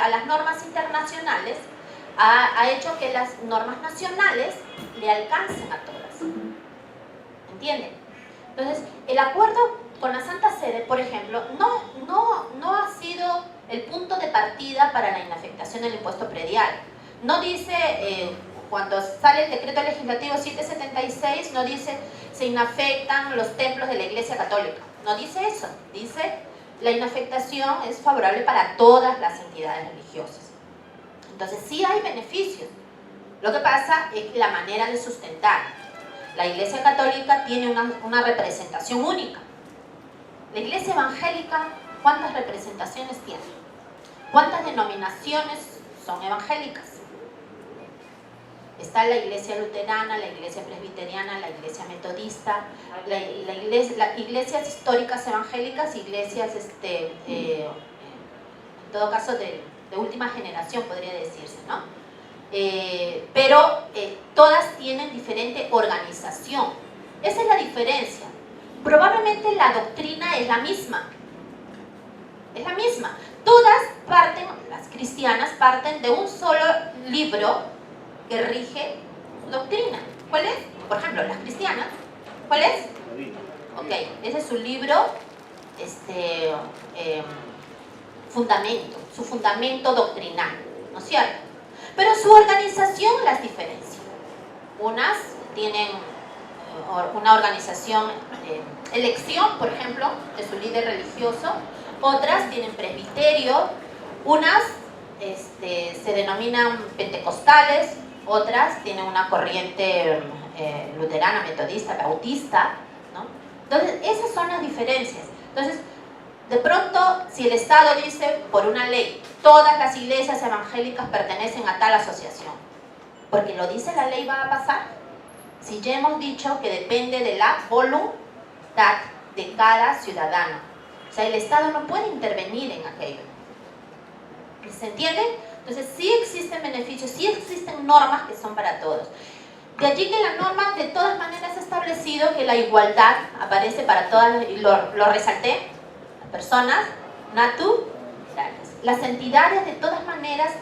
las normas internacionales ha hecho que las normas nacionales le alcancen a todas. ¿Entienden? Entonces, el acuerdo con la Santa Sede, por ejemplo, no ha sido el punto de partida para la inafectación del impuesto predial. No dice, cuando sale el decreto legislativo 776, no dice se inafectan los templos de la Iglesia Católica. No dice eso. Dice la inafectación es favorable para todas las entidades religiosas. Entonces sí hay beneficios. Lo que pasa es la manera de sustentar. La Iglesia Católica tiene una representación única. La Iglesia Evangélica, ¿cuántas representaciones tiene? ¿Cuántas denominaciones son evangélicas? Está la Iglesia Luterana, la Iglesia Presbiteriana, la Iglesia Metodista, las iglesias históricas evangélicas, iglesias, en todo caso, de última generación, podría decirse, ¿no? Pero todas tienen diferente organización. Esa es la diferencia. Probablemente la doctrina es la misma. Es la misma. Todas parten, las cristianas parten de un solo libro que rige su doctrina. ¿Cuál es? Por ejemplo, las cristianas. ¿Cuál es? Ok, ese es su libro, fundamento, su fundamento doctrinal, ¿no es cierto? Pero su organización las diferencia. Unas tienen una organización, elección, por ejemplo, de su líder religioso. Otras tienen presbiterio. Unas se denominan pentecostales. Otras tienen una corriente luterana, metodista, bautista, ¿no? Entonces, esas son las diferencias. Entonces, de pronto, si el Estado dice, por una ley, todas las iglesias evangélicas pertenecen a tal asociación, porque lo dice la ley, ¿va a pasar? Si ya hemos dicho que depende de la voluntad de cada ciudadano. O sea, el Estado no puede intervenir en aquello. ¿Se entiende? Entonces, sí existen beneficios, sí existen normas que son para todos. De allí que la norma, de todas maneras, ha establecido que la igualdad aparece para todas, y lo resalté, las personas naturales. Las entidades, de todas maneras,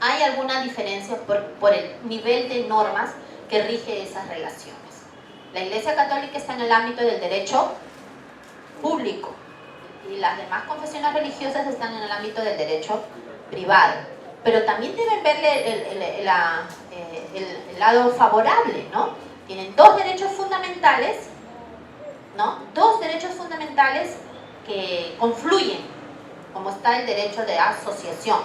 hay alguna diferencia por el nivel de normas que rige esas relaciones. La Iglesia Católica está en el ámbito del derecho público y las demás confesiones religiosas están en el ámbito del derecho privado. Pero también deben verle el lado favorable, ¿no? Tienen dos derechos fundamentales, ¿no? Dos derechos fundamentales que confluyen, como está el derecho de asociación.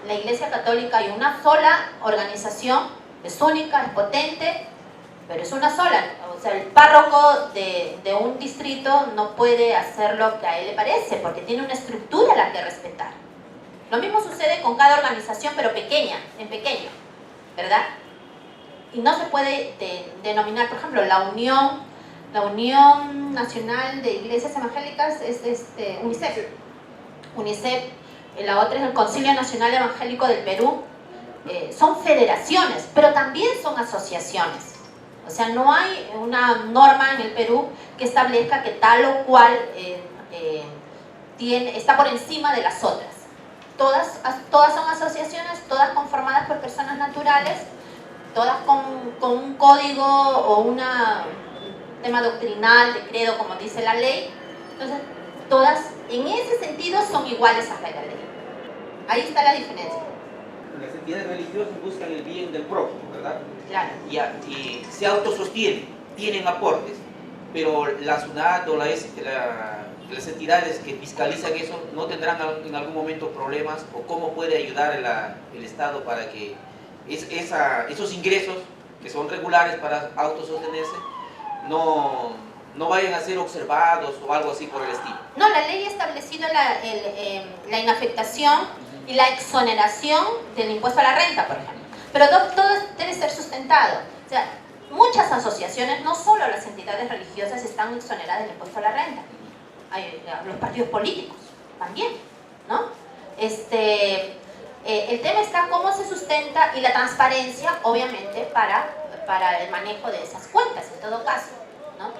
La Iglesia Católica hay una sola organización, es única, es potente, pero es una sola. O sea, el párroco de un distrito no puede hacer lo que a él le parece, porque tiene una estructura a la que respetar. Lo mismo sucede con cada organización, pero pequeña, en pequeño, ¿verdad? Y no se puede denominar, por ejemplo, la Unión Nacional de Iglesias Evangélicas es UNICEF. UNICEF, la otra es el Concilio Nacional Evangélico del Perú. Son federaciones, pero también son asociaciones. O sea, no hay una norma en el Perú que establezca que tal o cual está por encima de las otras. Todas son asociaciones, todas conformadas por personas naturales, todas con un código o un tema doctrinal, de credo, como dice la ley. Entonces, todas en ese sentido son iguales a la ley. Ahí está la diferencia. Las entidades religiosas buscan el bien del prójimo, ¿verdad? Claro. Y se autosostienen, tienen aportes, pero la SUNAT o las entidades que fiscalizan eso no tendrán en algún momento problemas, o cómo puede ayudar el Estado para que esos ingresos que son regulares para autosostenerse no vayan a ser observados o algo así por el estilo. No, la ley ha establecido la inafectación y la exoneración del impuesto a la renta, por ejemplo. Pero todo debe ser sustentado. O sea, muchas asociaciones, no solo las entidades religiosas, están exoneradas del impuesto a la renta. Los partidos políticos también, ¿no? El tema está cómo se sustenta y la transparencia, obviamente, para el manejo de esas cuentas, en todo caso, ¿no?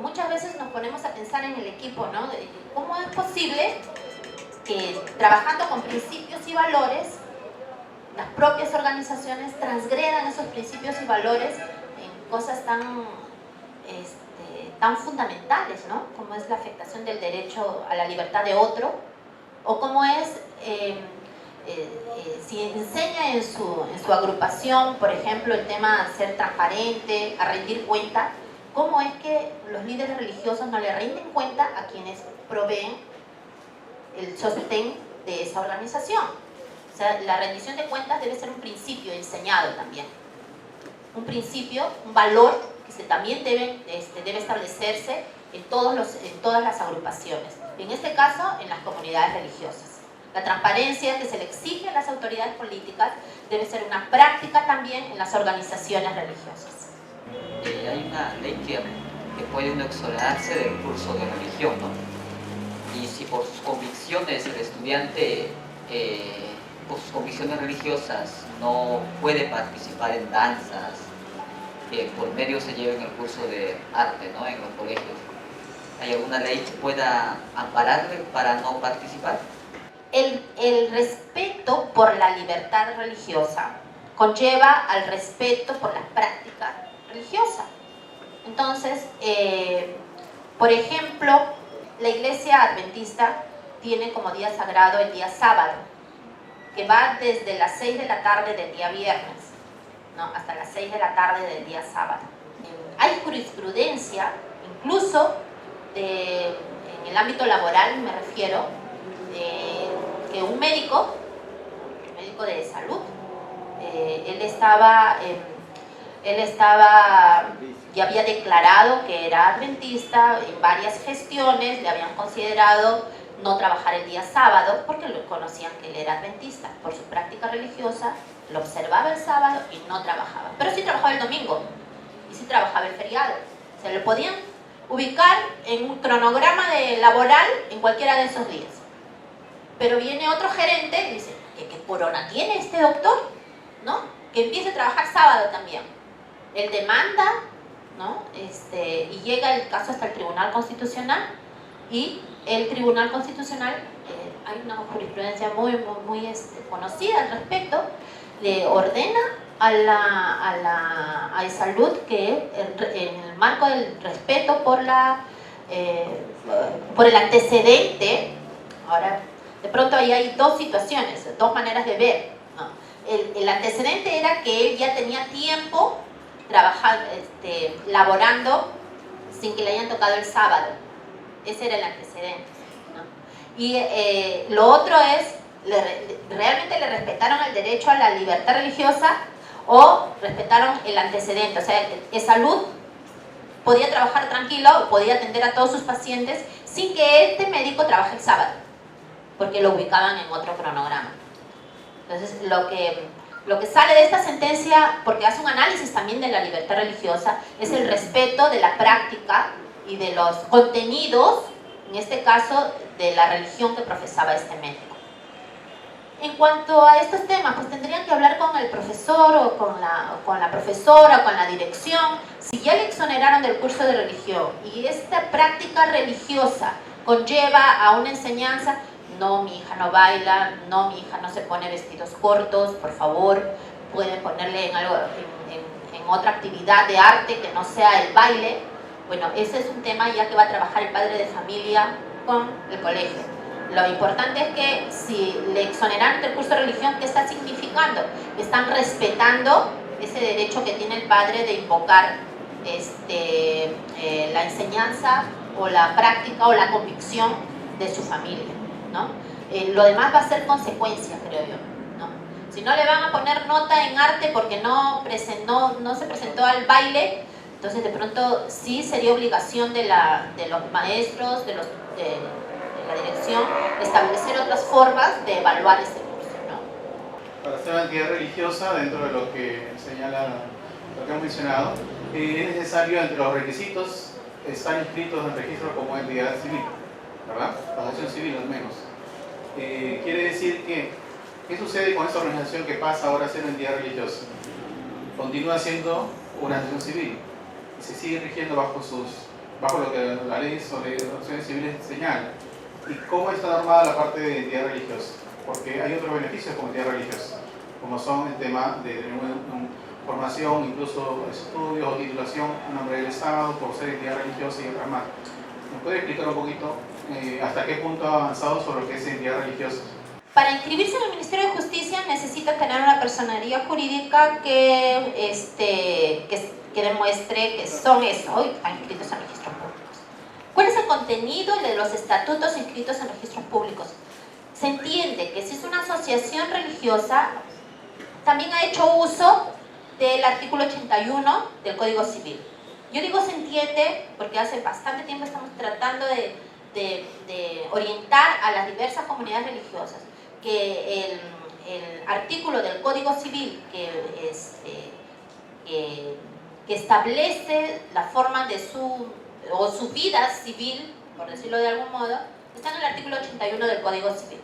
Muchas veces nos ponemos a pensar en el equipo, ¿no? ¿Cómo es posible que trabajando con principios y valores, las propias organizaciones transgredan esos principios y valores en cosas tan fundamentales, ¿no? Como es la afectación del derecho a la libertad de otro, o como es si enseña en su agrupación, por ejemplo, el tema de ser transparente, a rendir cuenta, cómo es que los líderes religiosos no le rinden cuenta a quienes proveen el sostén de esa organización. O sea, la rendición de cuentas debe ser un principio enseñado también, un principio, un valor que también debe establecerse en todas las agrupaciones, en este caso en las comunidades religiosas. La transparencia que se le exige a las autoridades políticas debe ser una práctica también en las organizaciones religiosas. Hay una ley que puede uno exonerarse del curso de religión, ¿no? Y si por sus convicciones el estudiante, por sus convicciones religiosas, no puede participar en danzas, que por medio se lleven el curso de arte, ¿no? En los colegios, ¿hay alguna ley que pueda ampararle para no participar? El respeto por la libertad religiosa conlleva al respeto por la práctica religiosa. Entonces, por ejemplo, la Iglesia Adventista tiene como día sagrado el día sábado, que va desde las 6 de la tarde del día viernes, ¿no? Hasta las 6 de la tarde del día sábado. Hay jurisprudencia, incluso en el ámbito laboral me refiero, que un médico de salud, él ya había declarado que era adventista, en varias gestiones le habían considerado no trabajar el día sábado porque lo conocían que él era adventista. Por su práctica religiosa, lo observaba el sábado y no trabajaba. Pero sí trabajaba el domingo y sí trabajaba el feriado. Se lo podían ubicar en un cronograma laboral en cualquiera de esos días. Pero viene otro gerente y dice, ¿qué corona tiene este doctor? ¿No? Que empiece a trabajar sábado también. Él demanda, ¿no? Y llega el caso hasta el Tribunal Constitucional, y el Tribunal Constitucional, hay una jurisprudencia muy conocida al respecto, le ordena a Salud que en el marco del respeto por el antecedente, ahora de pronto ahí hay dos situaciones, dos maneras de ver, ¿no? El antecedente era que él ya tenía tiempo trabajando, laborando sin que le hayan tocado el sábado. Ese era el antecedente, ¿no? Y lo otro es, ¿realmente le respetaron el derecho a la libertad religiosa o respetaron el antecedente? O sea, Salud podía trabajar tranquilo, podía atender a todos sus pacientes sin que este médico trabaje el sábado, porque lo ubicaban en otro cronograma. Entonces, lo que sale de esta sentencia, porque hace un análisis también de la libertad religiosa, es el respeto de la práctica y de los contenidos, en este caso, de la religión que profesaba este médico. En cuanto a estos temas, pues tendrían que hablar con el profesor o con la profesora o con la dirección. Si ya le exoneraron del curso de religión y esta práctica religiosa conlleva a una enseñanza, no, mi hija no baila, no, mi hija no se pone vestidos cortos, por favor, pueden ponerle en otra actividad de arte que no sea el baile. Bueno, ese es un tema ya que va a trabajar el padre de familia con el colegio. Lo importante es que si le exoneraron del curso de religión, ¿qué está significando? Están respetando ese derecho que tiene el padre de invocar la enseñanza o la práctica o la convicción de su familia, ¿no? Lo demás va a ser consecuencia, creo yo, ¿no? Si no le van a poner nota en arte porque no se presentó al baile, entonces de pronto sí sería obligación de los maestros, de la dirección, establecer otras formas de evaluar este curso, ¿no? Para ser una entidad religiosa, dentro de lo que señala lo que hemos mencionado, es necesario, entre los requisitos, estar inscritos en el registro como entidad civil, ¿verdad? Asociación civil al menos. Quiere decir que, ¿qué sucede con esta organización que pasa ahora a ser una entidad religiosa? Continúa siendo una asociación civil y se sigue rigiendo bajo lo que la ley sobre asociaciones civiles señala. ¿Y cómo está normada la parte de entidad religiosa? Porque hay otros beneficios como entidad religiosa, como son el tema de formación, incluso estudios o titulación a nombre del Estado por ser entidad religiosa y otras más. ¿Me puede explicar un poquito hasta qué punto ha avanzado sobre lo que es entidad religiosa? Para inscribirse en el Ministerio de Justicia necesita tener una personería jurídica que demuestre que son eso, hoy están inscritos en registros públicos. ¿Cuál es el contenido de los estatutos inscritos en registros públicos? Se entiende que si es una asociación religiosa, también ha hecho uso del artículo 81 del Código Civil. Yo digo se entiende porque hace bastante tiempo estamos tratando de orientar a las diversas comunidades religiosas que el artículo del Código Civil que establece la forma de su vida civil, por decirlo de algún modo, está en el artículo 81 del Código Civil.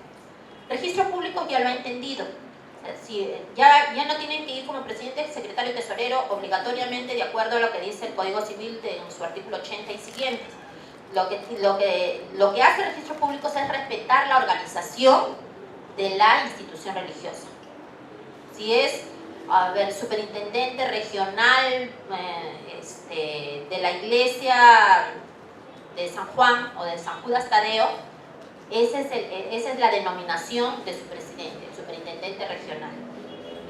Registro Público ya lo ha entendido. O sea, si ya no tienen que ir como presidente, secretario y tesorero obligatoriamente de acuerdo a lo que dice el Código Civil en su artículo 80 y siguientes. Lo que hace el Registro Público es respetar la organización de la institución religiosa. Si es superintendente regional de la iglesia de San Juan o de San Judas Tadeo, esa es la denominación de su presidente, el superintendente regional.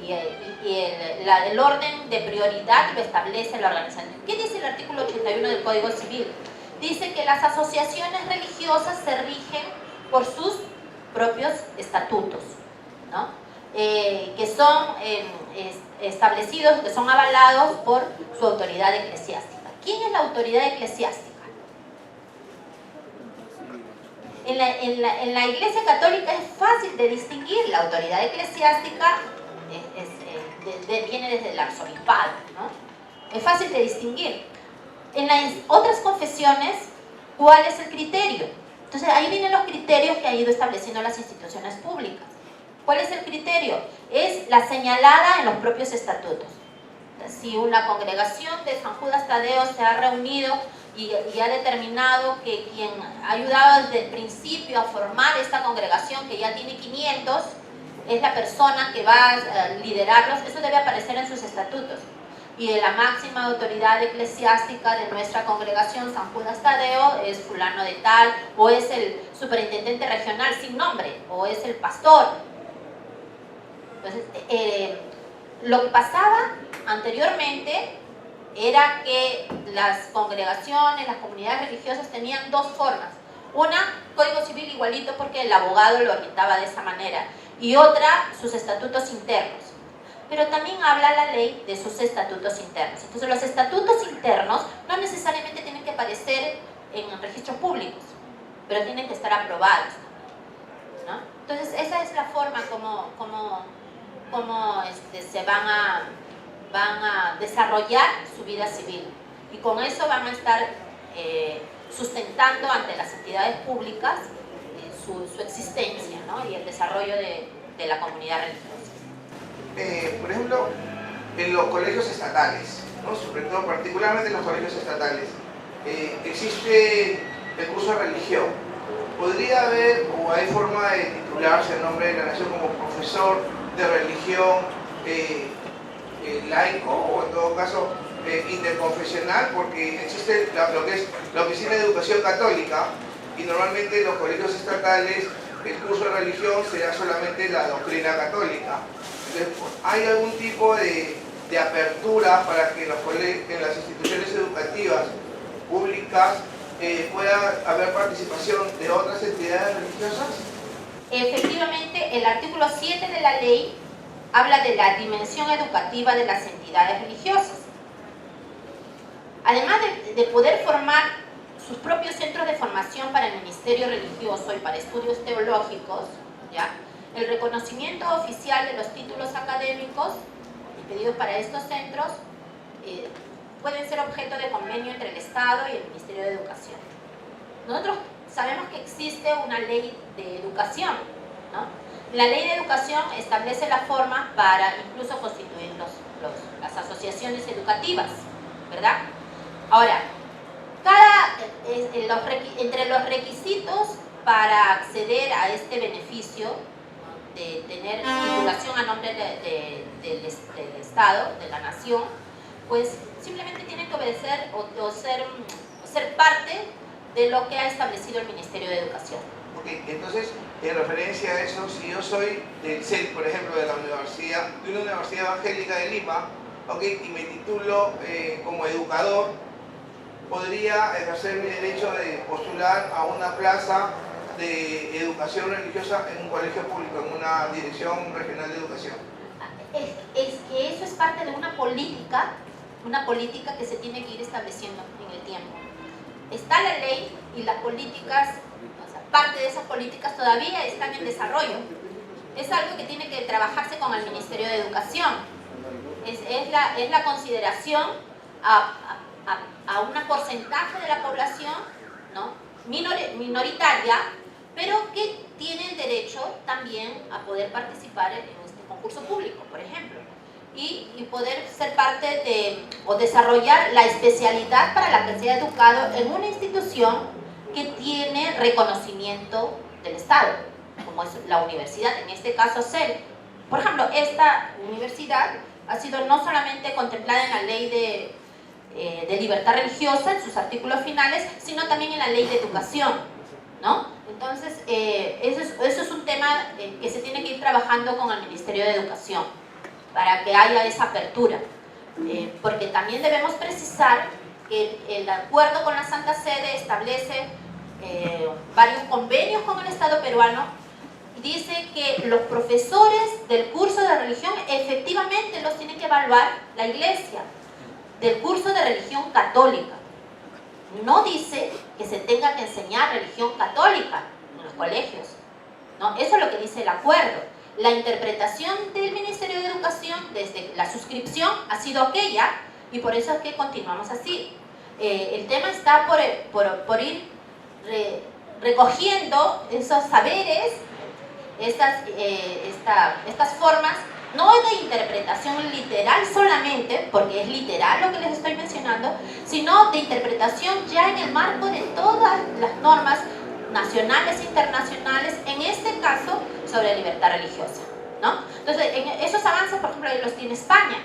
Y el orden de prioridad lo establece la organización. ¿Qué dice el artículo 81 del Código Civil? Dice que las asociaciones religiosas se rigen por sus propios estatutos, ¿no? Que son establecidos, que son avalados por su autoridad eclesiástica. ¿Quién es la autoridad eclesiástica? En la Iglesia Católica es fácil de distinguir. La autoridad eclesiástica viene desde el arzobispado, ¿no? Es fácil de distinguir. En las otras confesiones, ¿cuál es el criterio? Entonces ahí vienen los criterios que han ido estableciendo las instituciones públicas. ¿Cuál es el criterio? Es la señalada en los propios estatutos. Si una congregación de San Judas Tadeo se ha reunido y ha determinado que quien ha ayudado desde el principio a formar esta congregación, que ya tiene 500, es la persona que va a liderarlos, eso debe aparecer en sus estatutos. Y la máxima autoridad eclesiástica de nuestra congregación, San Judas Tadeo, es fulano de tal, o es el superintendente regional sin nombre, o es el pastor. Entonces, lo que pasaba anteriormente era que las congregaciones, las comunidades religiosas tenían dos formas. Una, código civil igualito porque el abogado lo orientaba de esa manera, y otra, sus estatutos internos. Pero también habla la ley de sus estatutos internos. Entonces los estatutos internos no necesariamente tienen que aparecer en registros públicos, pero tienen que estar aprobados, ¿no? Entonces esa es la forma como se van a desarrollar su vida civil, y con eso van a estar sustentando ante las entidades públicas su existencia, ¿no? Y el desarrollo de la comunidad religiosa. Por ejemplo, en los colegios estatales, ¿no? Sobre todo particularmente en los colegios estatales, existe el curso de religión. ¿Podría haber o hay forma de titularse en nombre de la nación como profesor de religión laico, o en todo caso interconfesional? Porque existe lo que es la Oficina de Educación Católica, y normalmente en los colegios estatales el curso de religión será solamente la doctrina católica. Entonces, ¿hay algún tipo de apertura para que en las instituciones educativas públicas pueda haber participación de otras entidades religiosas? Efectivamente, el artículo 7 de la ley habla de la dimensión educativa de las entidades religiosas. Además de poder formar sus propios centros de formación para el ministerio religioso y para estudios teológicos, ¿ya? El reconocimiento oficial de los títulos académicos pedidos para estos centros pueden ser objeto de convenio entre el Estado y el Ministerio de Educación. Nosotros sabemos que existe una ley de educación, ¿no? La ley de educación establece la forma para incluso constituir las asociaciones educativas, ¿verdad? Ahora, entre los requisitos para acceder a este beneficio de tener titulación a nombre del Estado, de la nación, pues simplemente tienen que obedecer o ser parte de lo que ha establecido el Ministerio de Educación. Ok, entonces, en referencia a eso, si yo soy del CEL, por ejemplo, de una universidad evangélica de Lima, ok, y me titulo como educador, podría ejercer mi derecho de postular a una plaza de educación religiosa en un colegio público, en una dirección regional de educación. Es que eso es parte de una política que se tiene que ir estableciendo en el tiempo. Está la ley y las políticas, o sea, parte de esas políticas todavía están en desarrollo. Es algo que tiene que trabajarse con el Ministerio de Educación. Es la consideración a un porcentaje de la población, ¿no? minoritaria, pero que tiene el derecho también a poder participar en este concurso público, por ejemplo, y poder ser parte o desarrollar la especialidad para la que sea educado en una institución que tiene reconocimiento del Estado, como es la universidad, en este caso CEL. Por ejemplo, esta universidad ha sido no solamente contemplada en la ley de libertad religiosa, en sus artículos finales, sino también en la ley de educación, ¿no? Entonces, eso es un tema que se tiene que ir trabajando con el Ministerio de Educación para que haya esa apertura, porque también debemos precisar que el acuerdo con la Santa Sede establece varios convenios con el Estado peruano. Dice que los profesores del curso de religión efectivamente los tiene que evaluar la Iglesia, del curso de religión católica. No dice que se tenga que enseñar religión católica en los colegios, ¿no? Eso es lo que dice el acuerdo. La interpretación del Ministerio de Educación desde la suscripción ha sido aquella, y por eso es que continuamos así. El tema está por ir recogiendo esos saberes, estas formas, no de interpretación literal solamente, porque es literal lo que les estoy mencionando, sino de interpretación ya en el marco de todas las normas nacionales e internacionales, en este caso sobre libertad religiosa, ¿no? Entonces, esos avances, por ejemplo, los tiene España.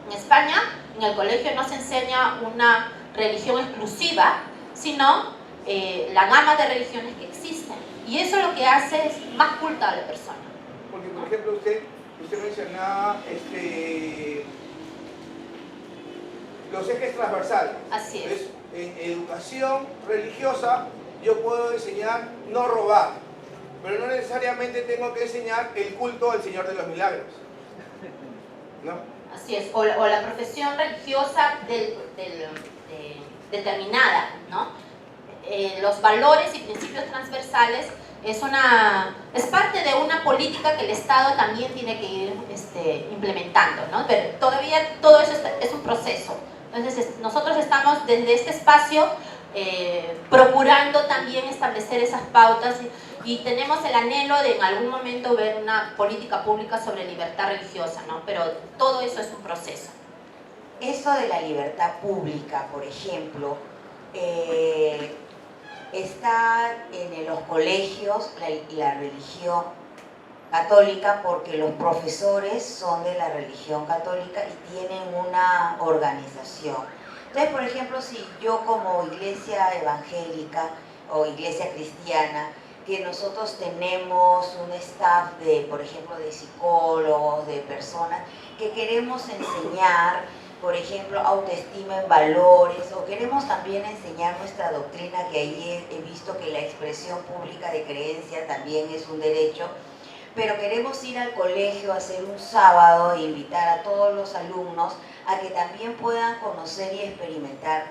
En España, en el colegio no se enseña una religión exclusiva, sino la gama de religiones que existen. Y eso lo que hace es más culta a la persona. Porque, por ejemplo, usted mencionaba los ejes transversales. Así es. Entonces, en educación religiosa yo puedo enseñar no robar, pero no necesariamente tengo que enseñar el culto al Señor de los Milagros, ¿no? Así es, o la profesión religiosa determinada, ¿no? Los valores y principios transversales es parte de una política que el Estado también tiene que ir implementando, ¿no? Pero todavía todo eso es un proceso. Entonces nosotros estamos desde este espacio procurando también establecer esas pautas y tenemos el anhelo de en algún momento ver una política pública sobre libertad religiosa, ¿no? Pero todo eso es un proceso. Eso de la libertad pública, por ejemplo, está en los colegios la religión católica porque los profesores son de la religión católica y tienen una organización. Entonces, por ejemplo, si yo como iglesia evangélica o iglesia cristiana, que nosotros tenemos un staff de, por ejemplo, de psicólogos, de personas que queremos enseñar, por ejemplo, autoestima en valores, o queremos también enseñar nuestra doctrina, que ahí he visto que la expresión pública de creencia también es un derecho, pero queremos ir al colegio a hacer un sábado e invitar a todos los alumnos a que también puedan conocer y experimentar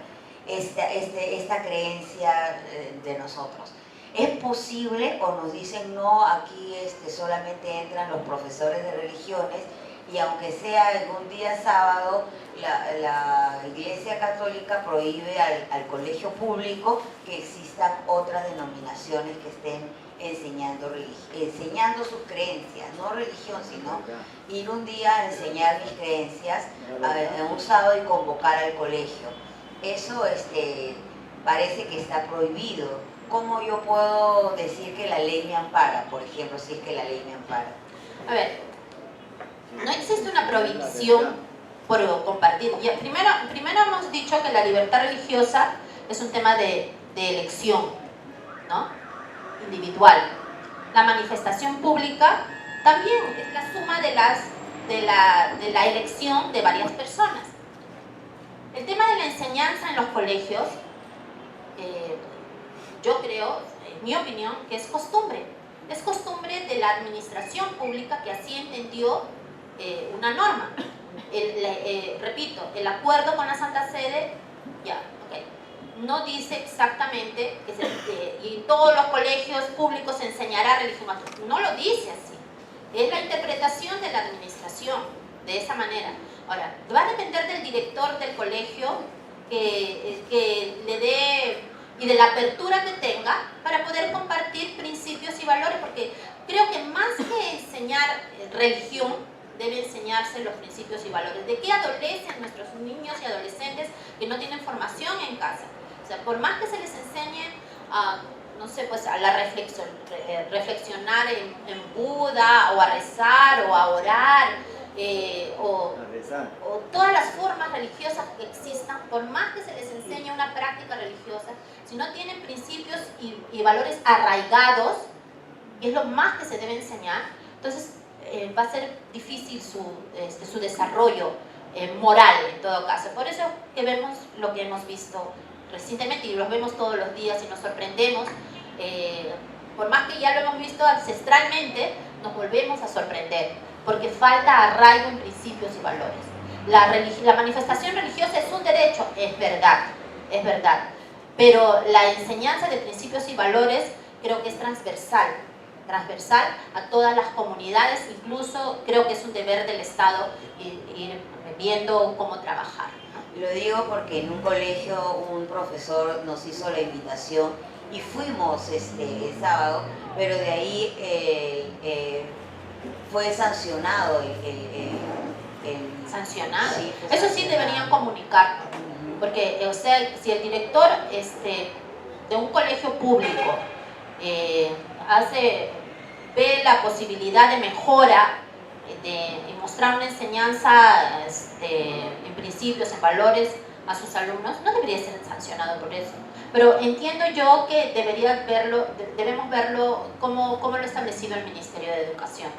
esta creencia de nosotros. ¿Es posible o nos dicen no, aquí solamente entran los profesores de religiones y aunque sea en un día sábado, la Iglesia Católica prohíbe al colegio público que existan otras denominaciones que estén enseñando sus creencias, no religión, sino ir un día a enseñar mis creencias en un sábado y convocar al colegio? Eso parece que está prohibido. ¿Cómo yo puedo decir que la ley me ampara, por ejemplo, si es que la ley me ampara? A ver, no existe una prohibición por compartir. Primero hemos dicho que la libertad religiosa es un tema de elección, ¿no? Individual. La manifestación pública también es la suma de la elección de varias personas. El tema de la enseñanza en los colegios, yo creo, en mi opinión, que es costumbre. Es costumbre de la administración pública que así entendió una norma. Repito, el acuerdo con la Santa Sede, no dice exactamente que y todos los colegios públicos se enseñará religión. No lo dice así. Es la interpretación de la administración, de esa manera. Ahora, va a depender del director del colegio que le dé y de la apertura que tenga para poder compartir principios y valores, porque creo que más que enseñar religión, debe enseñarse los principios y valores. ¿De qué adolecen nuestros niños y adolescentes que no tienen formación en casa? O sea, por más que se les enseñe a, no sé, pues a reflexionar en Buda, o a rezar, o a orar, o todas las formas religiosas que existan, por más que se les enseñe una práctica religiosa, si no tienen principios y valores arraigados, que es lo más que se debe enseñar, entonces va a ser difícil su desarrollo moral en todo caso. Por eso que vemos lo que hemos visto recientemente y los vemos todos los días y nos sorprendemos. Por más que ya lo hemos visto ancestralmente, nos volvemos a sorprender porque falta arraigo en principios y valores. La manifestación religiosa es un derecho, es verdad, pero la enseñanza de principios y valores creo que es transversal a todas las comunidades, incluso creo que es un deber del Estado ir viendo cómo trabajar, ¿no? Lo digo porque en un colegio un profesor nos hizo la invitación y fuimos el sábado, pero de ahí fue sancionado ¿Sancionado? Sí, eso sí deberían comunicar, porque o sea, si el director de un colegio público ve la posibilidad de mejora, de mostrar una enseñanza en principios, en valores a sus alumnos, no debería ser sancionado por eso. Pero entiendo yo que debemos verlo como lo ha establecido el Ministerio de Educación.